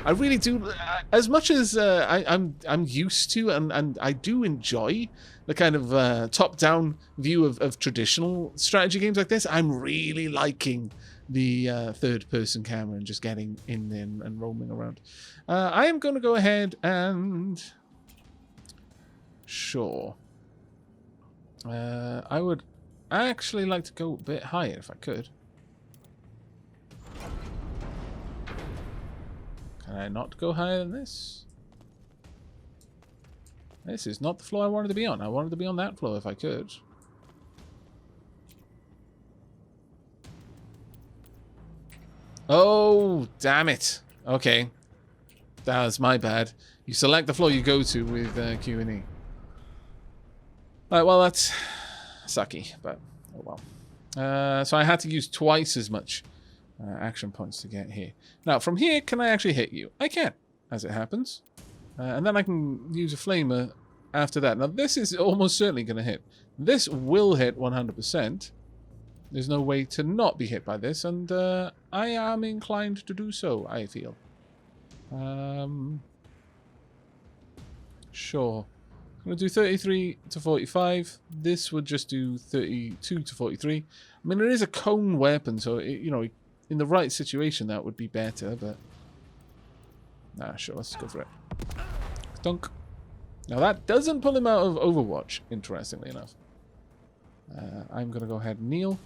I really do. As much as I'm used to and I do enjoy the kind of top-down view of traditional strategy games like this, I'm really liking the third-person camera and just getting in there and roaming around. I am going to go ahead and... Sure. I would actually like to go a bit higher if I could. Can I not go higher than this? This is not the floor I wanted to be on. I wanted to be on that floor if I could. Oh, damn it. Okay. That's my bad. You select the floor you go to with Q and E. Alright, well, that's sucky, but oh well. So I had to use twice as much action points to get here. Now, from here, can I actually hit you? I can, as it happens. And then I can use a flamer after that. Now, this is almost certainly going to hit. This will hit 100%. There's no way to not be hit by this, and I am inclined to do so, I feel. Sure. I'm going to do 33 to 45. This would just do 32 to 43. I mean, it is a cone weapon, so, you know, in the right situation, that would be better, but... Nah, sure, let's go for it. Dunk. Now, that doesn't pull him out of Overwatch, interestingly enough. I'm going to go ahead and kneel.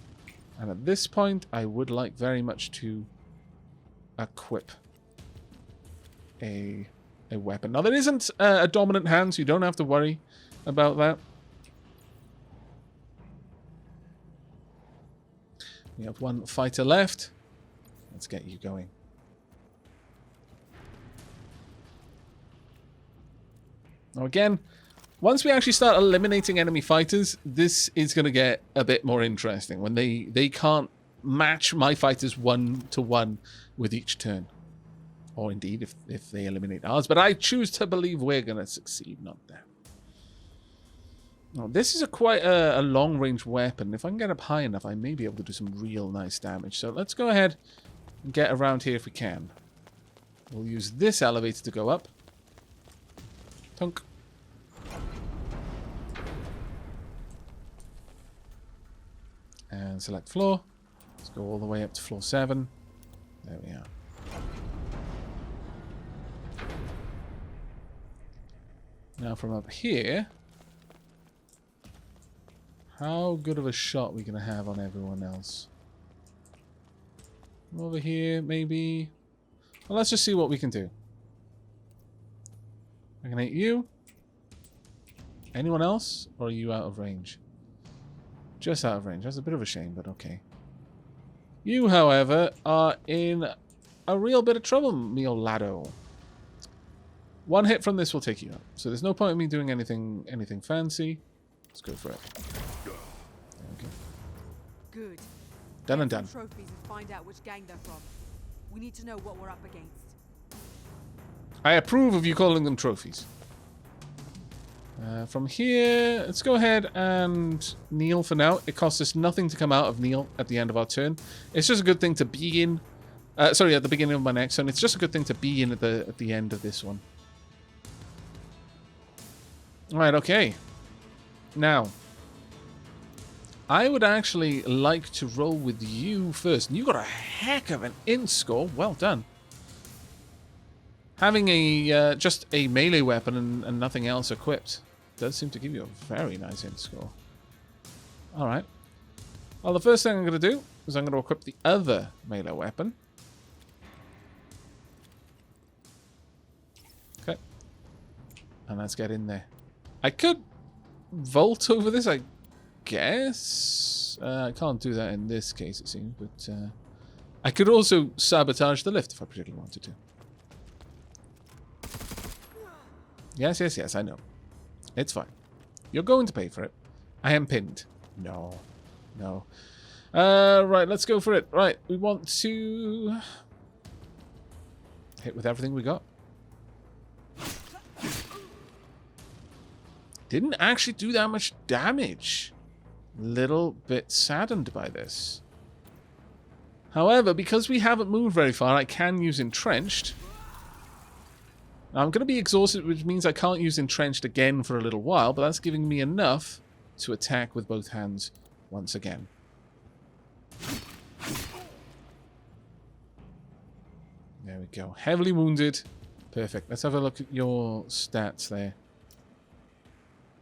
And at this point, I would like very much to equip a weapon. Now, there isn't a dominant hand, so you don't have to worry about that. We have one fighter left. Let's get you going. Now, again, once we actually start eliminating enemy fighters, this is going to get a bit more interesting when they can't match my fighters 1-to-1 with each turn. Or indeed, if they eliminate ours. But I choose to believe we're going to succeed, not them. Now, this is quite a long-range weapon. If I can get up high enough, I may be able to do some real nice damage. So let's go ahead and get around here if we can. We'll use this elevator to go up. Tunk. And select floor. Let's go all the way up to floor 7. There we are. Now from up here, how good of a shot are we going to have on everyone else? Over here, maybe. Well, let's just see what we can do. I can hit you. Anyone else? Or are you out of range? Just out of range. That's a bit of a shame, but okay. You, however, are in a real bit of trouble, mio laddo. One hit from this will take you out. So there's no point in me doing anything fancy. Let's go for it. There we go. Good. Done and Get done. some trophies and find out which gang they're from. We need to know what we're up against. I approve of you calling them trophies. From here, let's go ahead and kneel for now. It costs us nothing to come out of kneel at the end of our turn. It's just a good thing to be in. Sorry, at the beginning of my next turn. It's just a good thing to be in at the end of this one. Alright, okay. Now, I would actually like to roll with you first. And you got a heck of an int score. Well done. Having a just a melee weapon and nothing else equipped does seem to give you a very nice int score. Alright. Well, the first thing I'm going to do is I'm going to equip the other melee weapon. Okay. And let's get in there. I could vault over this, I guess. I can't do that in this case, it seems. But I could also sabotage the lift if I particularly wanted to. Yes, I know. It's fine. You're going to pay for it. I am pinned. No. Right, let's go for it. Right, we want to hit with everything we got. Didn't actually do that much damage. Little bit saddened by this. However, because we haven't moved very far, I can use Entrenched. Now, I'm going to be exhausted, which means I can't use Entrenched again for a little while, but that's giving me enough to attack with both hands once again. There we go. Heavily wounded. Perfect. Let's have a look at your stats there.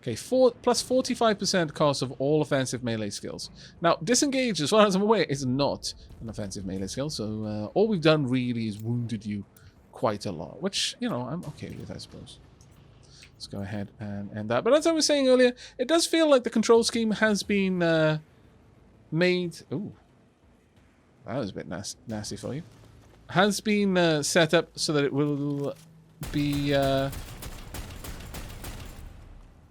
Okay, plus 45% cost of all offensive melee skills. Now, disengage, as far as I'm aware, is not an offensive melee skill, so all we've done really is wounded you quite a lot, which, you know, I'm okay with, I suppose. Let's go ahead and end that. But as I was saying earlier, it does feel like the control scheme has been made... Ooh, that was a bit nasty for you. Has been set up so that it will be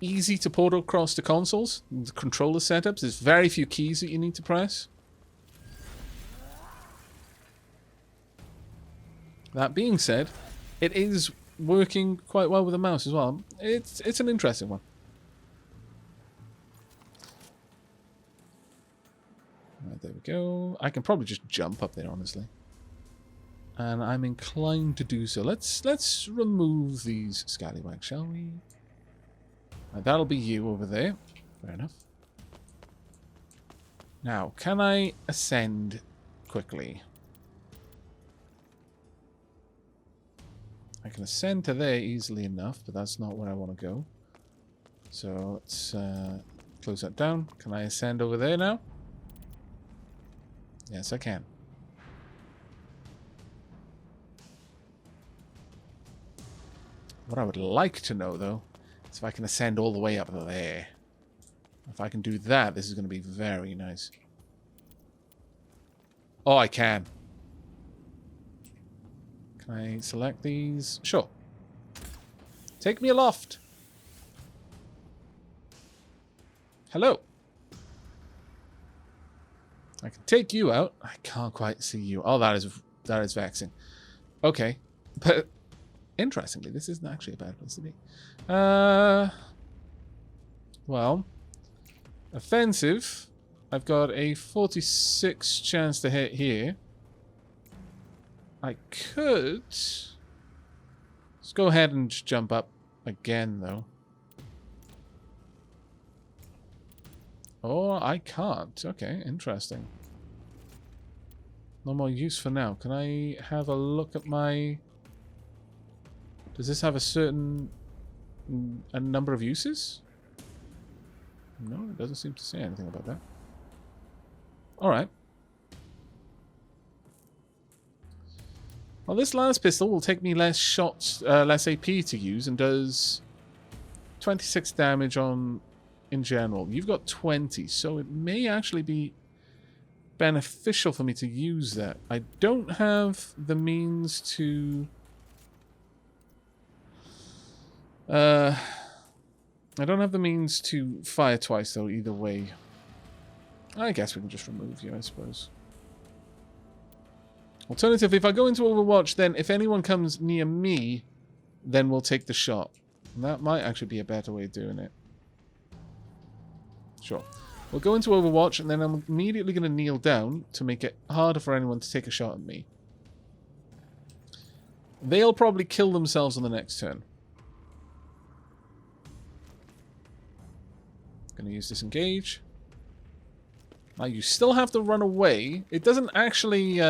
easy to port across to consoles. The controller setups, there's very few keys that you need to press. That being said, it is working quite well with the mouse as well. It's an interesting one. Right, there we go. I can probably just jump up there, honestly. And I'm inclined to do so. Let's remove these scallywags, shall we? Right, that'll be you over there. Fair enough. Now, can I ascend quickly? I can ascend to there easily enough, but that's not where I want to go. So let's close that down. Can I ascend over there now? Yes, I can. What I would like to know, though, is if I can ascend all the way up there. If I can do that, this is going to be very nice. Oh, I can. Can I select these? Sure. Take me aloft. Hello. I can take you out. I can't quite see you. Oh, that is vexing. Okay. But interestingly, this isn't actually a bad place to be. Well, offensive. I've got a 46 chance to hit here. I could... Let's go ahead and just jump up again, though. Oh, I can't. Okay, interesting. No more use for now. Can I have a look at my... Does this have a number of uses? No, it doesn't seem to say anything about that. Alright. Well, this last pistol will take me less shots, less AP to use, and does 26 damage on in general. You've got 20, so it may actually be beneficial for me to use that. I don't have the means to... I don't have the means to fire twice, though, either way. I guess we can just remove you, I suppose. Alternative, if I go into Overwatch, then if anyone comes near me, then we'll take the shot. And that might actually be a better way of doing it. Sure. We'll go into Overwatch, and then I'm immediately going to kneel down to make it harder for anyone to take a shot at me. They'll probably kill themselves on the next turn. Going to use disengage. Now you still have to run away. It doesn't actually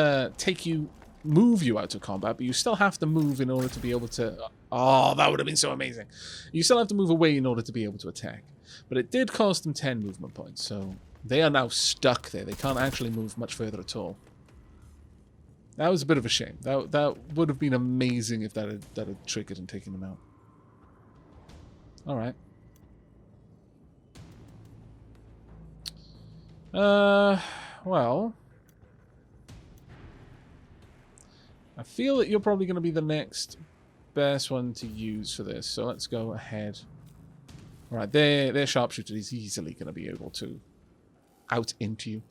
move you out of combat, but you still have to move in order to be able to... Oh, that would have been so amazing. You still have to move away in order to be able to attack. But it did cost them 10 movement points, so they are now stuck there. They can't actually move much further at all. That was a bit of a shame. That would have been amazing if that had triggered and taken them out. Alright. Well, I feel that you're probably going to be the next best one to use for this, so let's go ahead. Right, their sharpshooter is easily going to be able to out into you.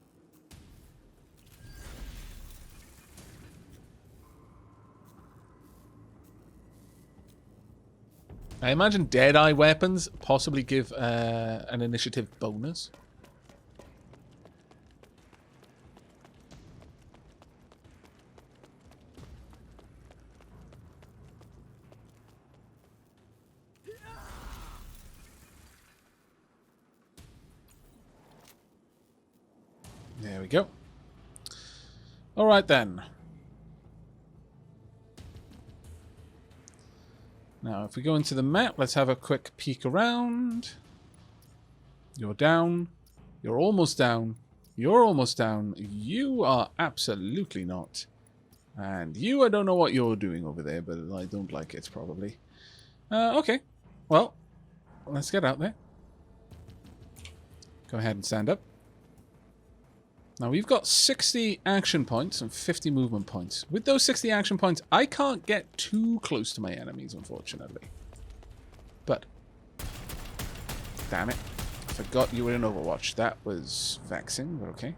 I imagine Deadeye weapons possibly give an initiative bonus. There we go. Alright then. Now, if we go into the map, let's have a quick peek around. You're down. You're almost down. You're almost down. You are absolutely not. And you, I don't know what you're doing over there, but I don't like it, probably. Okay. Well, let's get out there. Go ahead and stand up. Now, we've got 60 action points and 50 movement points. With those 60 action points, I can't get too close to my enemies, unfortunately. But, damn it. I forgot you were in Overwatch. That was vexing, but okay.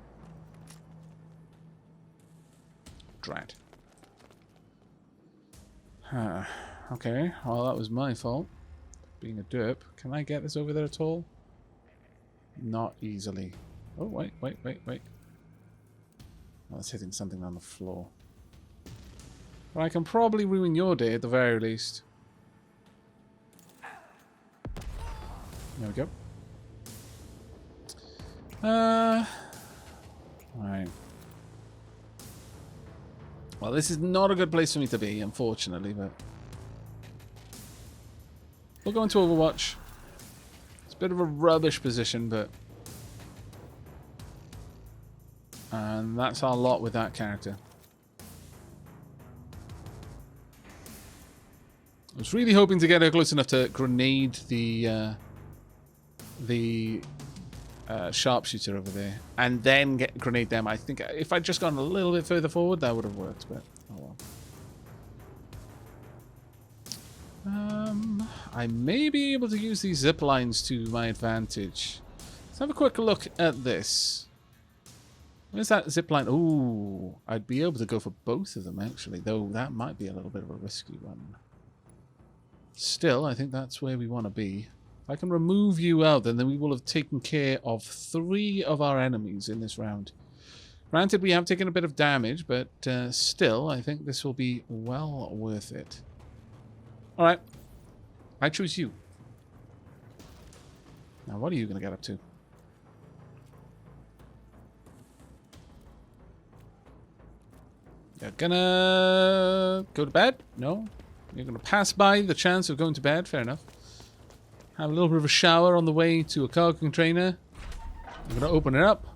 Drat. Okay, well, that was my fault. Being a derp. Can I get this over there at all? Not easily. Oh, wait. Oh, it's hitting something on the floor. But I can probably ruin your day at the very least. There we go. Right. Well, this is not a good place for me to be, unfortunately, but we'll go into Overwatch. It's a bit of a rubbish position, but and that's our lot with that character. I was really hoping to get her close enough to grenade the sharpshooter over there, and then grenade them. I think if I'd just gone a little bit further forward, that would have worked, but oh well. I may be able to use these zip lines to my advantage. Let's have a quick look at this. Where's that zip line? Ooh, I'd be able to go for both of them, actually, though that might be a little bit of a risky one. Still, I think that's where we want to be. If I can remove you out, then we will have taken care of 3 of our enemies in this round. Granted, we have taken a bit of damage, but still, I think this will be well worth it. Alright. I choose you. Now, what are you going to get up to? You're gonna go to bed? No? You're gonna pass by the chance of going to bed? Fair enough. Have a little bit of a shower on the way to a cargo container. You're gonna open it up.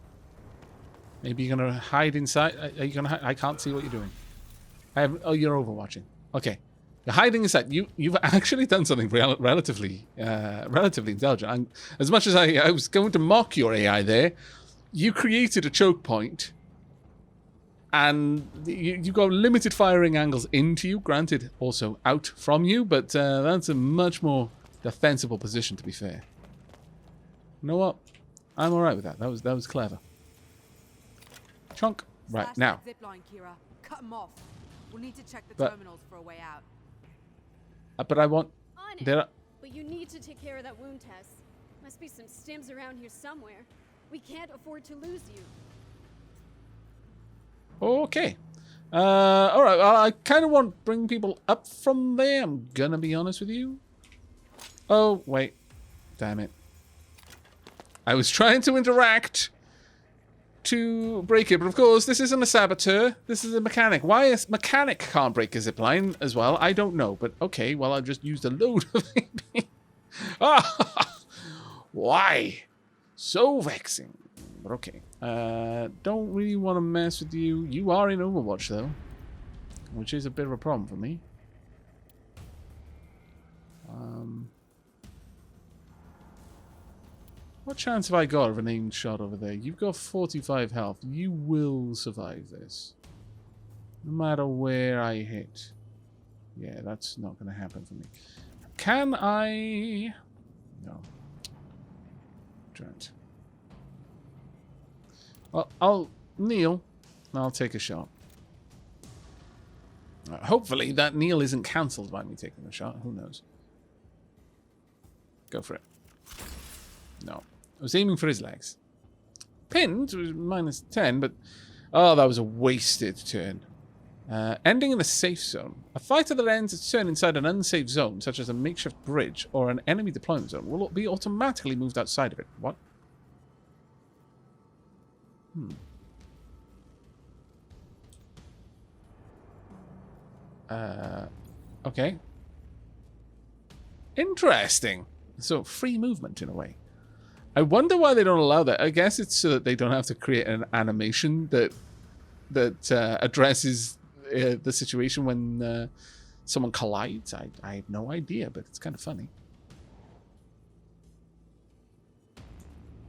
Maybe you're gonna hide inside. Are you gonna? I can't see what you're doing. Oh, you're overwatching. Okay, you're hiding inside. You've actually done something relatively intelligent. As much as I was going to mock your AI there, you created a choke point. And you got limited firing angles into you, granted also out from you, but that's a much more defensible position, to be fair. You know what? I'm alright with that. That was clever. Chunk. Right, Slash now. that zipline, Kira. Cut them off. We'll need to check the But- terminals for a way out. But I want... On it. There are, But you need to take care of that wound test. Must be some stims around here somewhere. We can't afford to lose you. okay. Alright, well, I kind of want to bring people up from there, I'm gonna be honest with you. Oh, wait. Damn it. I was trying to interact to break it, but of course, this isn't a saboteur. This is a mechanic. Why a mechanic can't break a zipline as well, I don't know. But okay, well, I've just used a load of AP. Ah! Why? So vexing. But okay. Don't really want to mess with you. You are in Overwatch, though. Which is a bit of a problem for me. What chance have I got of an aimed shot over there? You've got 45 health. You will survive this. No matter where I hit. Yeah, that's not going to happen for me. Can I... No. Trent. Well, I'll kneel and I'll take a shot. Hopefully that kneel isn't cancelled by me taking the shot. Who knows? Go for it. No. I was aiming for his legs. Pinned was -10, but... Oh, that was a wasted turn. Ending in a safe zone. A fighter that ends its turn inside an unsafe zone, such as a makeshift bridge or an enemy deployment zone, will be automatically moved outside of it. What? Okay. Interesting. So, free movement in a way. I wonder why they don't allow that. I guess it's so that they don't have to create an animation that addresses the situation when someone collides. I have no idea, but it's kind of funny.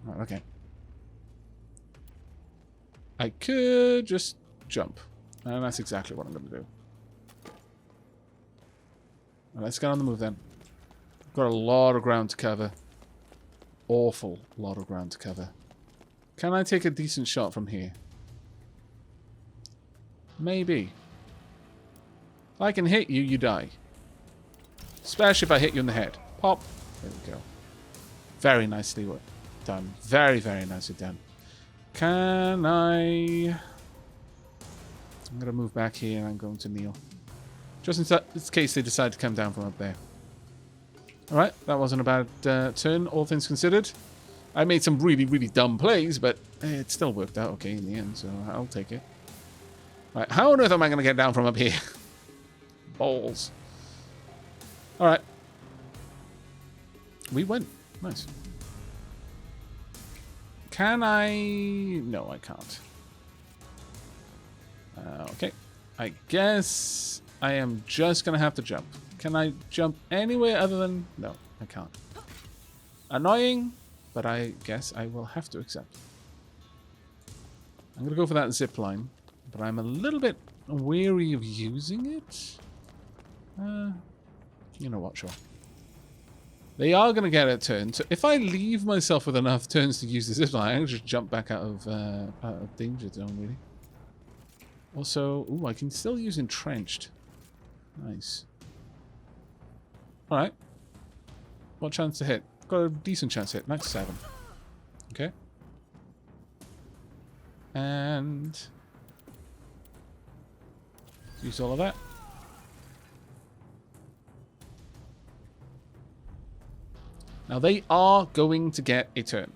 Oh, okay. I could just jump. And that's exactly what I'm going to do. Well, let's get on the move then. Got a lot of ground to cover. Awful lot of ground to cover. Can I take a decent shot from here? Maybe. If I can hit you, you die. Especially if I hit you in the head. Pop. There we go. Very nicely done. Very, very nicely done. Can I... I'm going to move back here and I'm going to kneel. Just in case they decide to come down from up there. Alright, that wasn't a bad turn, all things considered. I made some really, really dumb plays, but it still worked out okay in the end, so I'll take it. Right, how on earth am I going to get down from up here? Balls. Alright. We win. Nice. Can I... No, I can't. Okay. I guess I am just going to have to jump. Can I jump anywhere other than... No, I can't. Annoying, but I guess I will have to accept. I'm going to go for that zip line, but I'm a little bit weary of using it. You know what, sure. They are going to get a turn. So if I leave myself with enough turns to use the zip line, I can just jump back out of danger zone, really. Also, ooh, I can still use entrenched. Nice. Alright. What chance to hit? Got a decent chance to hit. 97. Okay. And... use all of that. Now they are going to get a turn.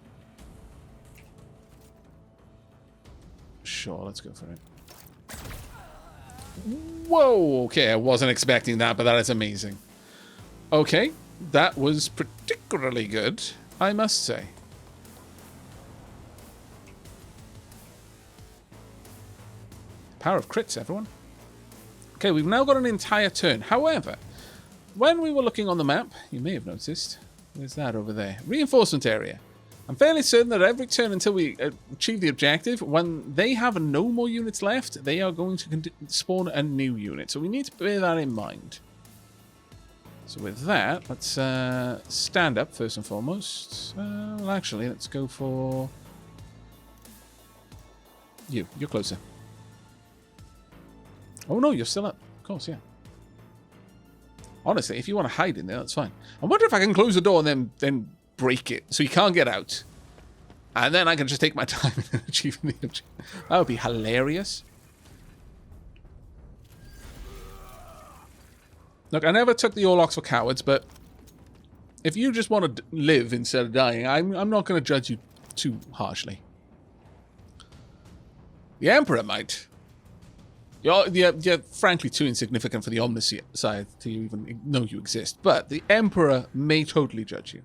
Sure, let's go for it. Whoa! Okay, I wasn't expecting that, but that is amazing. Okay, that was particularly good, I must say. Power of crits, everyone. Okay, we've now got an entire turn. However, when we were looking on the map, you may have noticed, there's that over there. Reinforcement area. I'm fairly certain that every turn until we achieve the objective, when they have no more units left, they are going to spawn a new unit. So we need to bear that in mind. So with that, let's stand up first and foremost. Well, actually, let's go for you. You're closer. Oh no, you're still up. Of course, yeah. Honestly, if you want to hide in there, that's fine. I wonder if I can close the door and then break it so you can't get out. And then I can just take my time in achieving the objective. That would be hilarious. Look, I never took the Orlocks for cowards, but if you just want to live instead of dying, I'm not going to judge you too harshly. The Emperor might. You're frankly too insignificant for the Omniscient side to even know you exist. But the Emperor may totally judge you.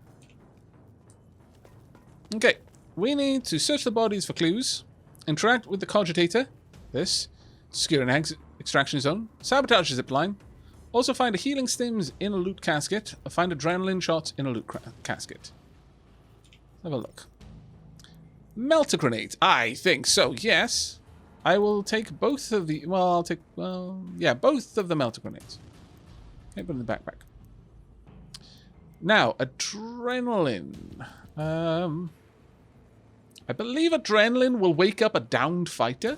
Okay. We need to search the bodies for clues. Interact with the Cogitator. This. Secure an exit extraction zone. Sabotage the zipline. Also find a healing stims in a loot casket. Or find adrenaline shots in a loot casket. Have a look. Melter grenade. I think so, yes. I will take both of the... Well, I'll take... Well, yeah, both of the melter grenades. Okay, put in the backpack. Now, adrenaline. I believe adrenaline will wake up a downed fighter.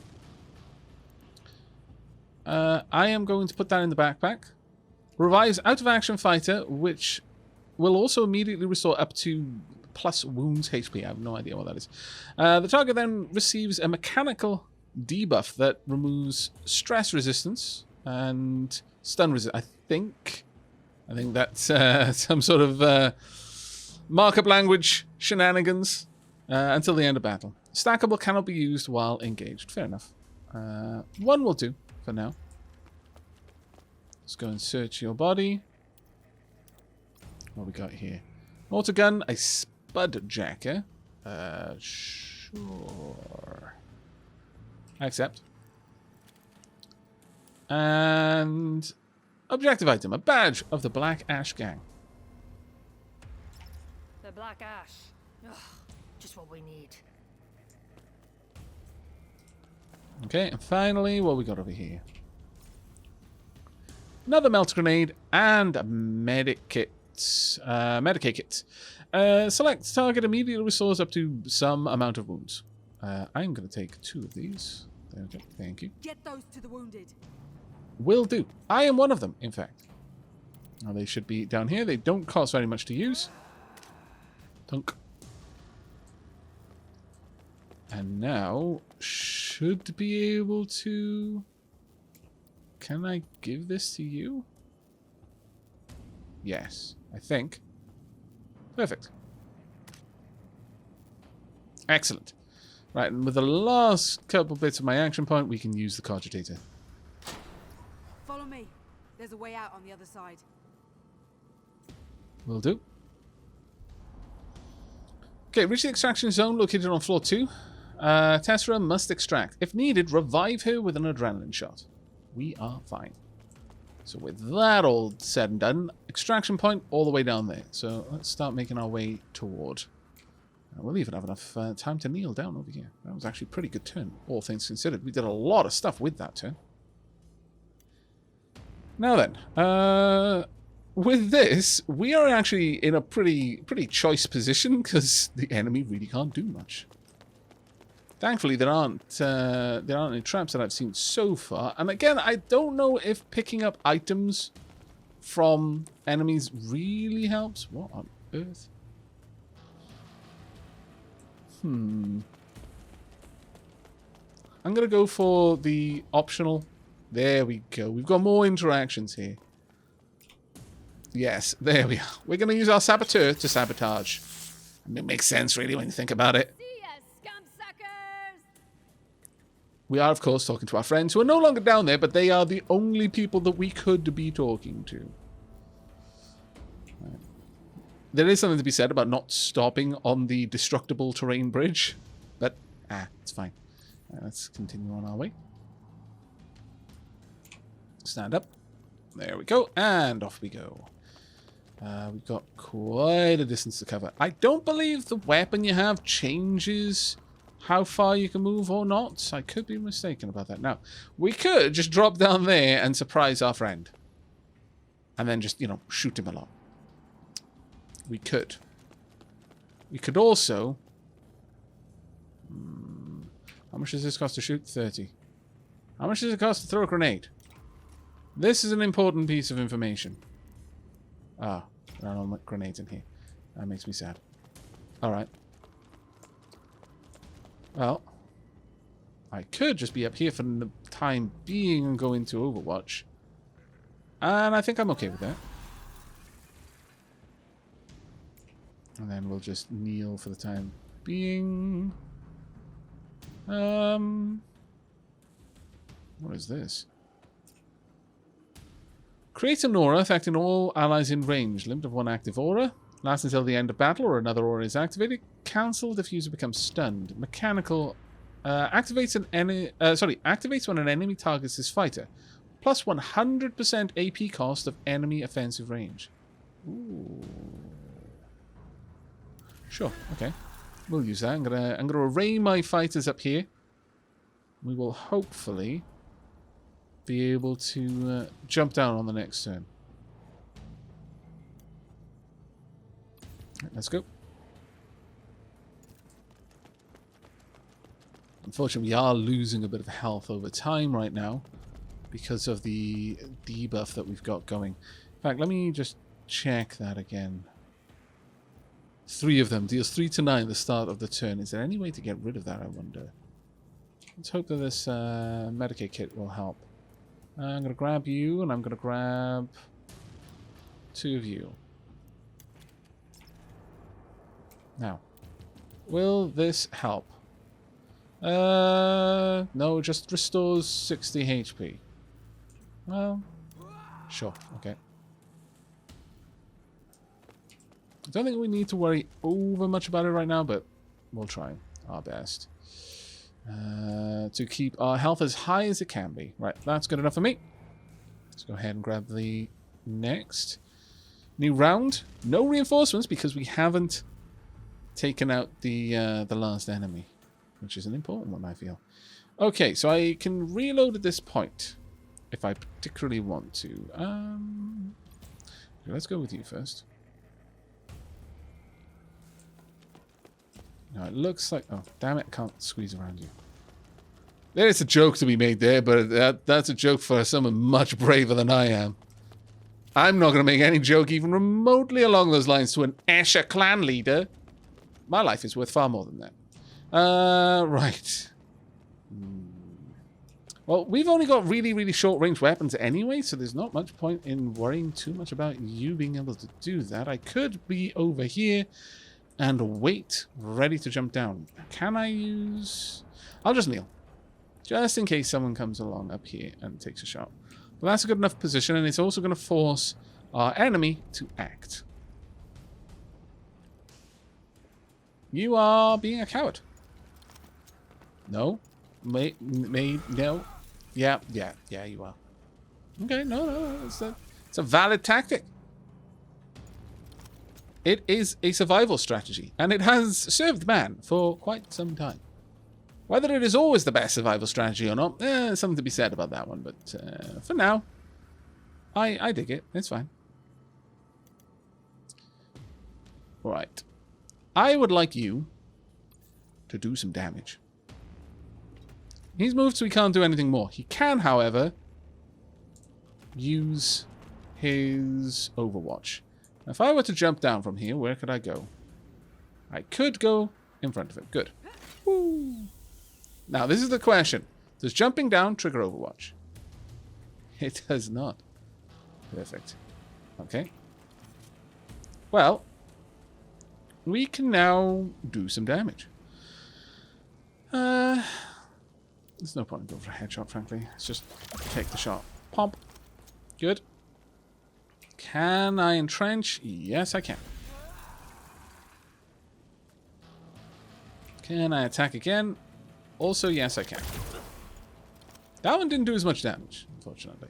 I am going to put that in the backpack. Revives out-of-action fighter, which will also immediately restore up to plus wounds HP. I have no idea what that is. The target then receives a mechanical debuff that removes stress resistance and stun resistance. I think that's some sort of markup language shenanigans until the end of battle. Stackable cannot be used while engaged. Fair enough. One will do for now. Let's go and search your body. What we got here? Mortar gun, a spud jacker. Sure. Accept. And objective item, a badge of the Black Ash Gang. The Black Ash. Ugh, just what we need. Okay, and finally, what we got over here? Another melt grenade and a medic kit. Medicae kit. Select target immediately restores up to some amount of wounds. I'm going to take 2 of these. There we go. Thank you. Get those to the wounded. Will do. I am one of them, in fact. Now, they should be down here. They don't cost very much to use. Tunk. And now, should be able to... Can I give this to you? Yes, I think. Perfect. Excellent. Right, and with the last couple bits of my action point, we can use the cogitator. Follow me. There's a way out on the other side. Will do. Okay, reach the extraction zone located on floor 2. Tessera must extract. If needed, revive her with an adrenaline shot. We are fine. So with that all said and done, extraction point all the way down there. So let's start making our way toward. We'll even have enough time to kneel down over here. That was actually a pretty good turn, all things considered. We did a lot of stuff with that turn. Now then, with this, we are actually in a pretty choice position because the enemy really can't do much. Thankfully, there aren't any traps that I've seen so far. And again, I don't know if picking up items from enemies really helps. What on earth? I'm going to go for the optional. There we go. We've got more interactions here. Yes, there we are. We're going to use our saboteur to sabotage. And it makes sense, really, when you think about it. See ya, scum-suckers! We are, of course, talking to our friends who are no longer down there, but they are the only people that we could be talking to. Right. There is something to be said about not stopping on the destructible terrain bridge, but, it's fine. Let's continue on our way. Stand up. There we go, and off we go. We've got quite a distance to cover. I don't believe the weapon you have changes how far you can move or not. I could be mistaken about that. Now, we could just drop down there and surprise our friend. And then just, shoot him a lot. We could. We could also... How much does this cost to shoot? 30. How much does it cost to throw a grenade? This is an important piece of information. Ah, there are no grenades in here. That makes me sad. Alright. Well, I could just be up here for the time being and go into Overwatch. And I think I'm okay with that. And then we'll just kneel for the time being. What is this? Create an aura affecting all allies in range. Limit of 1 active aura. Lasts until the end of battle or another aura is activated. Cancelled if user becomes stunned. Mechanical. Activates when an enemy targets this fighter. Plus 100% AP cost of enemy offensive range. Ooh. Sure, okay. We'll use that. I'm gonna array my fighters up here. We will hopefully be able to jump down on the next turn. Right, let's go. Unfortunately, we are losing a bit of health over time right now because of the debuff that we've got going. In fact, let me just check that again. 3 of them. Deals 3 to 9 at the start of the turn. Is there any way to get rid of that, I wonder? Let's hope that this Medicae kit will help. I'm going to grab you, and I'm going to grab 2 of you. Now, will this help? No, it just restores 60 HP. Well, sure, okay. I don't think we need to worry over much about it right now, but we'll try our best. To keep our health as high as it can be. Right, that's good enough for me. Let's go ahead and grab the next. New round. No reinforcements because we haven't taken out the last enemy, which is an important one, I feel. Okay, so I can reload at this point if I particularly want to. Let's go with you first. No, it looks like... Oh, damn it, I can't squeeze around you. There's a joke to be made there, but that's a joke for someone much braver than I am. I'm not going to make any joke even remotely along those lines to an Escher clan leader. My life is worth far more than that. Right. Well, we've only got really, really short-range weapons anyway, so there's not much point in worrying too much about you being able to do that. I could be over here and wait, ready to jump down. Can I use... I'll just kneel. Just in case someone comes along up here and takes a shot. But that's a good enough position, and it's also going to force our enemy to act. You are being a coward. No. No. Yeah, you are. Okay, no, it's a valid tactic. It is a survival strategy, and it has served man for quite some time. Whether it is always the best survival strategy or not, there's something to be said about that one, but for now, I dig it. It's fine. Alright. I would like you to do some damage. He's moved, so he can't do anything more. He can, however, use his Overwatch. Now, if I were to jump down from here, where could I go? I could go in front of him. Good. Woo. Now, this is the question. Does jumping down trigger Overwatch? It does not. Perfect. Okay. Well, we can now do some damage. There's no point in going for a headshot, frankly. Let's just take the shot. Pomp. Good. Can I entrench? Yes, I can. Can I attack again? Also, yes, I can. That one didn't do as much damage, unfortunately.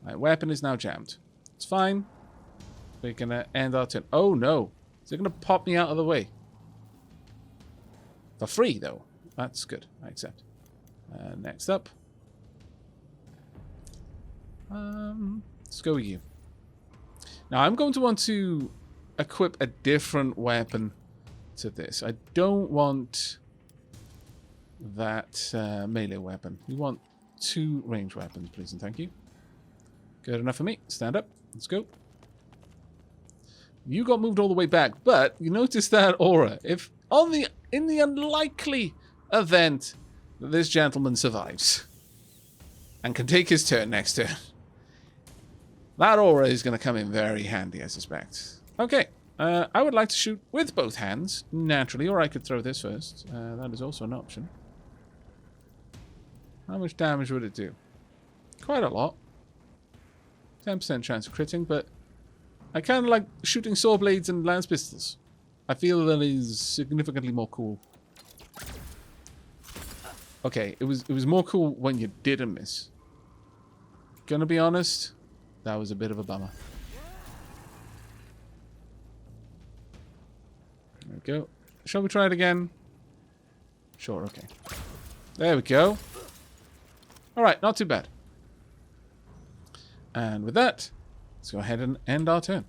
My weapon is now jammed. It's fine. We're going to end our turn. Oh, no. Is it going to pop me out of the way? For free, though. That's good. I accept. Next up. Let's go with you. Now, I'm going to want to equip a different weapon to this. I don't want that melee weapon. We want 2 range weapons, please and thank you. Good enough for me. Stand up. Let's go. You got moved all the way back, but you notice that aura. If in the unlikely event that this gentleman survives and can take his turn next turn, that aura is going to come in very handy, I suspect. Okay. I would like to shoot with both hands, naturally, or I could throw this first. That is also an option. How much damage would it do? Quite a lot. 10% chance of critting, but I kind of like shooting saw blades and lance pistols. I feel that is significantly more cool. Okay, it was more cool when you didn't miss. Gonna be honest, that was a bit of a bummer. There we go. Shall we try it again? Sure, okay. There we go. Alright, not too bad. And with that, let's go ahead and end our turn.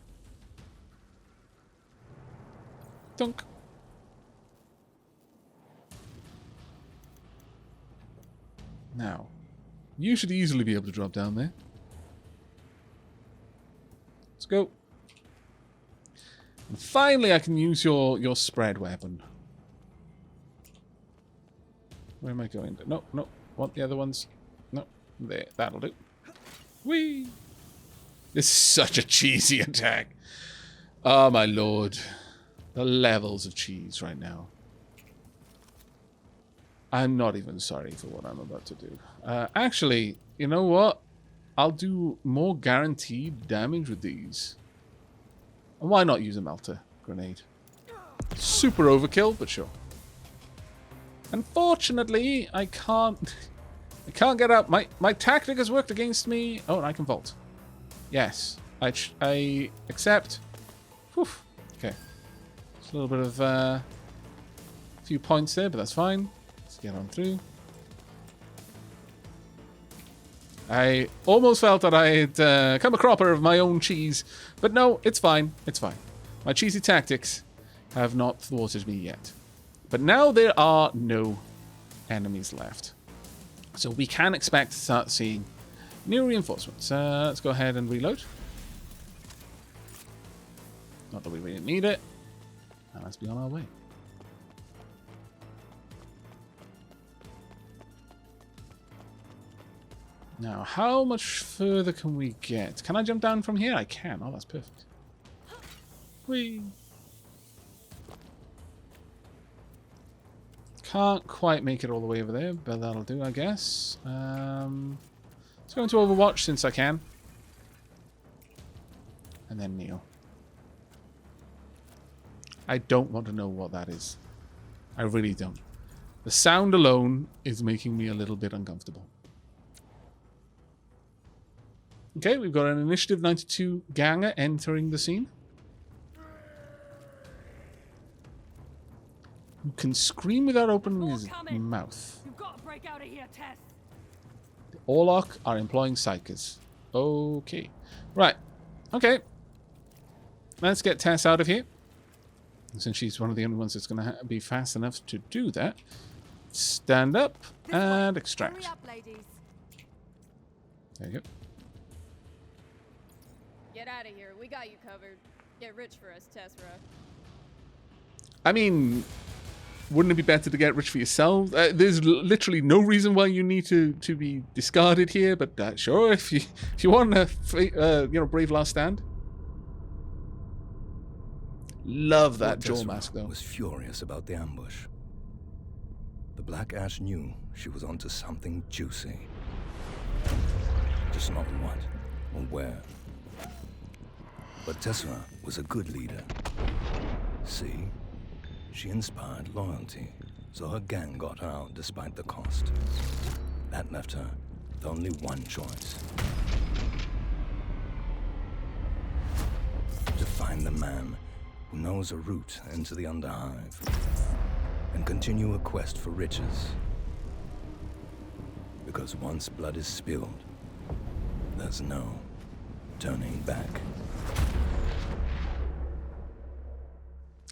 Dunk. Now, you should easily be able to drop down there. Let's go. And finally, I can use your spread weapon. Where am I going? No, no. Want the other ones? No. There. That'll do. Whee! This is such a cheesy attack. Oh, my lord. The levels of cheese right now. I'm not even sorry for what I'm about to do. Actually, you know what? I'll do more guaranteed damage with these. And why not use a melter grenade? Super overkill, but sure. Unfortunately, I can't get out. My tactic has worked against me. Oh, and I can vault. Yes, I accept. Whew. Okay. Just a little bit of a few points there, but that's fine. Let's get on through. I almost felt that I had come a cropper of my own cheese, but no, it's fine. It's fine. My cheesy tactics have not thwarted me yet. But now there are no enemies left. So we can expect to start seeing new reinforcements. Let's go ahead and reload. Not that we really need it. And let's be on our way. Now, how much further can we get? Can I jump down from here? I can. Oh, that's perfect. Whee! Can't quite make it all the way over there, but that'll do, I guess. Let's go into Overwatch since I can. And then kneel. I don't want to know what that is. I really don't. The sound alone is making me a little bit uncomfortable. Okay, we've got an Initiative 92 ganger entering the scene. Who can scream without opening his mouth. You've got to break out of here, Tess. The Aavak are employing psychers. Okay. Right. Okay. Let's get Tess out of here. Since she's one of the only ones that's going to be fast enough to do that. Stand up and extract. Hurry up, ladies. There you go. Get out of here. We got you covered. Get rich for us, Tessera. I mean, wouldn't it be better to get rich for yourself? There's literally no reason why you need to be discarded here, but sure, if you want a brave last stand. Love that jaw mask though. Was furious about the ambush. The Black Ash knew she was onto something juicy. Just not what or where. But Tessera was a good leader. See? She inspired loyalty, so her gang got her out despite the cost. That left her with only one choice. To find the man who knows a route into the Underhive and continue a quest for riches. Because once blood is spilled, there's no turning back.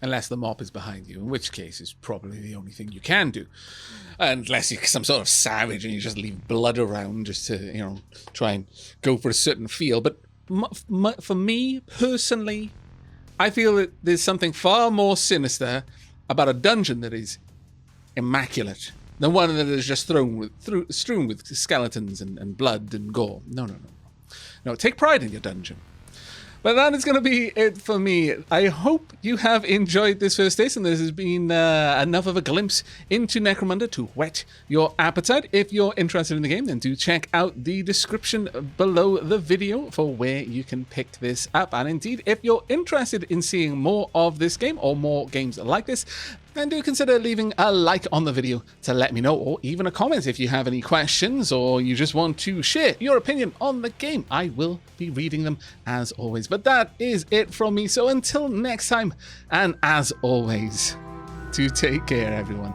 Unless the mob is behind you, in which case it's probably the only thing you can do. Unless you're some sort of savage and you just leave blood around just to, try and go for a certain feel. But for me, personally, I feel that there's something far more sinister about a dungeon that is immaculate than one that is just strewn with skeletons and blood and gore. No, take pride in your dungeon. But that is going to be it for me. I hope you have enjoyed this first taste, and this has been enough of a glimpse into Necromunda to whet your appetite. If you're interested in the game, then do check out the description below the video for where you can pick this up. And indeed, if you're interested in seeing more of this game or more games like this, then do consider leaving a like on the video to let me know, or even a comment if you have any questions or you just want to share your opinion on the game. I will be reading them as always. But that is it from me. So until next time, and as always, do take care, everyone.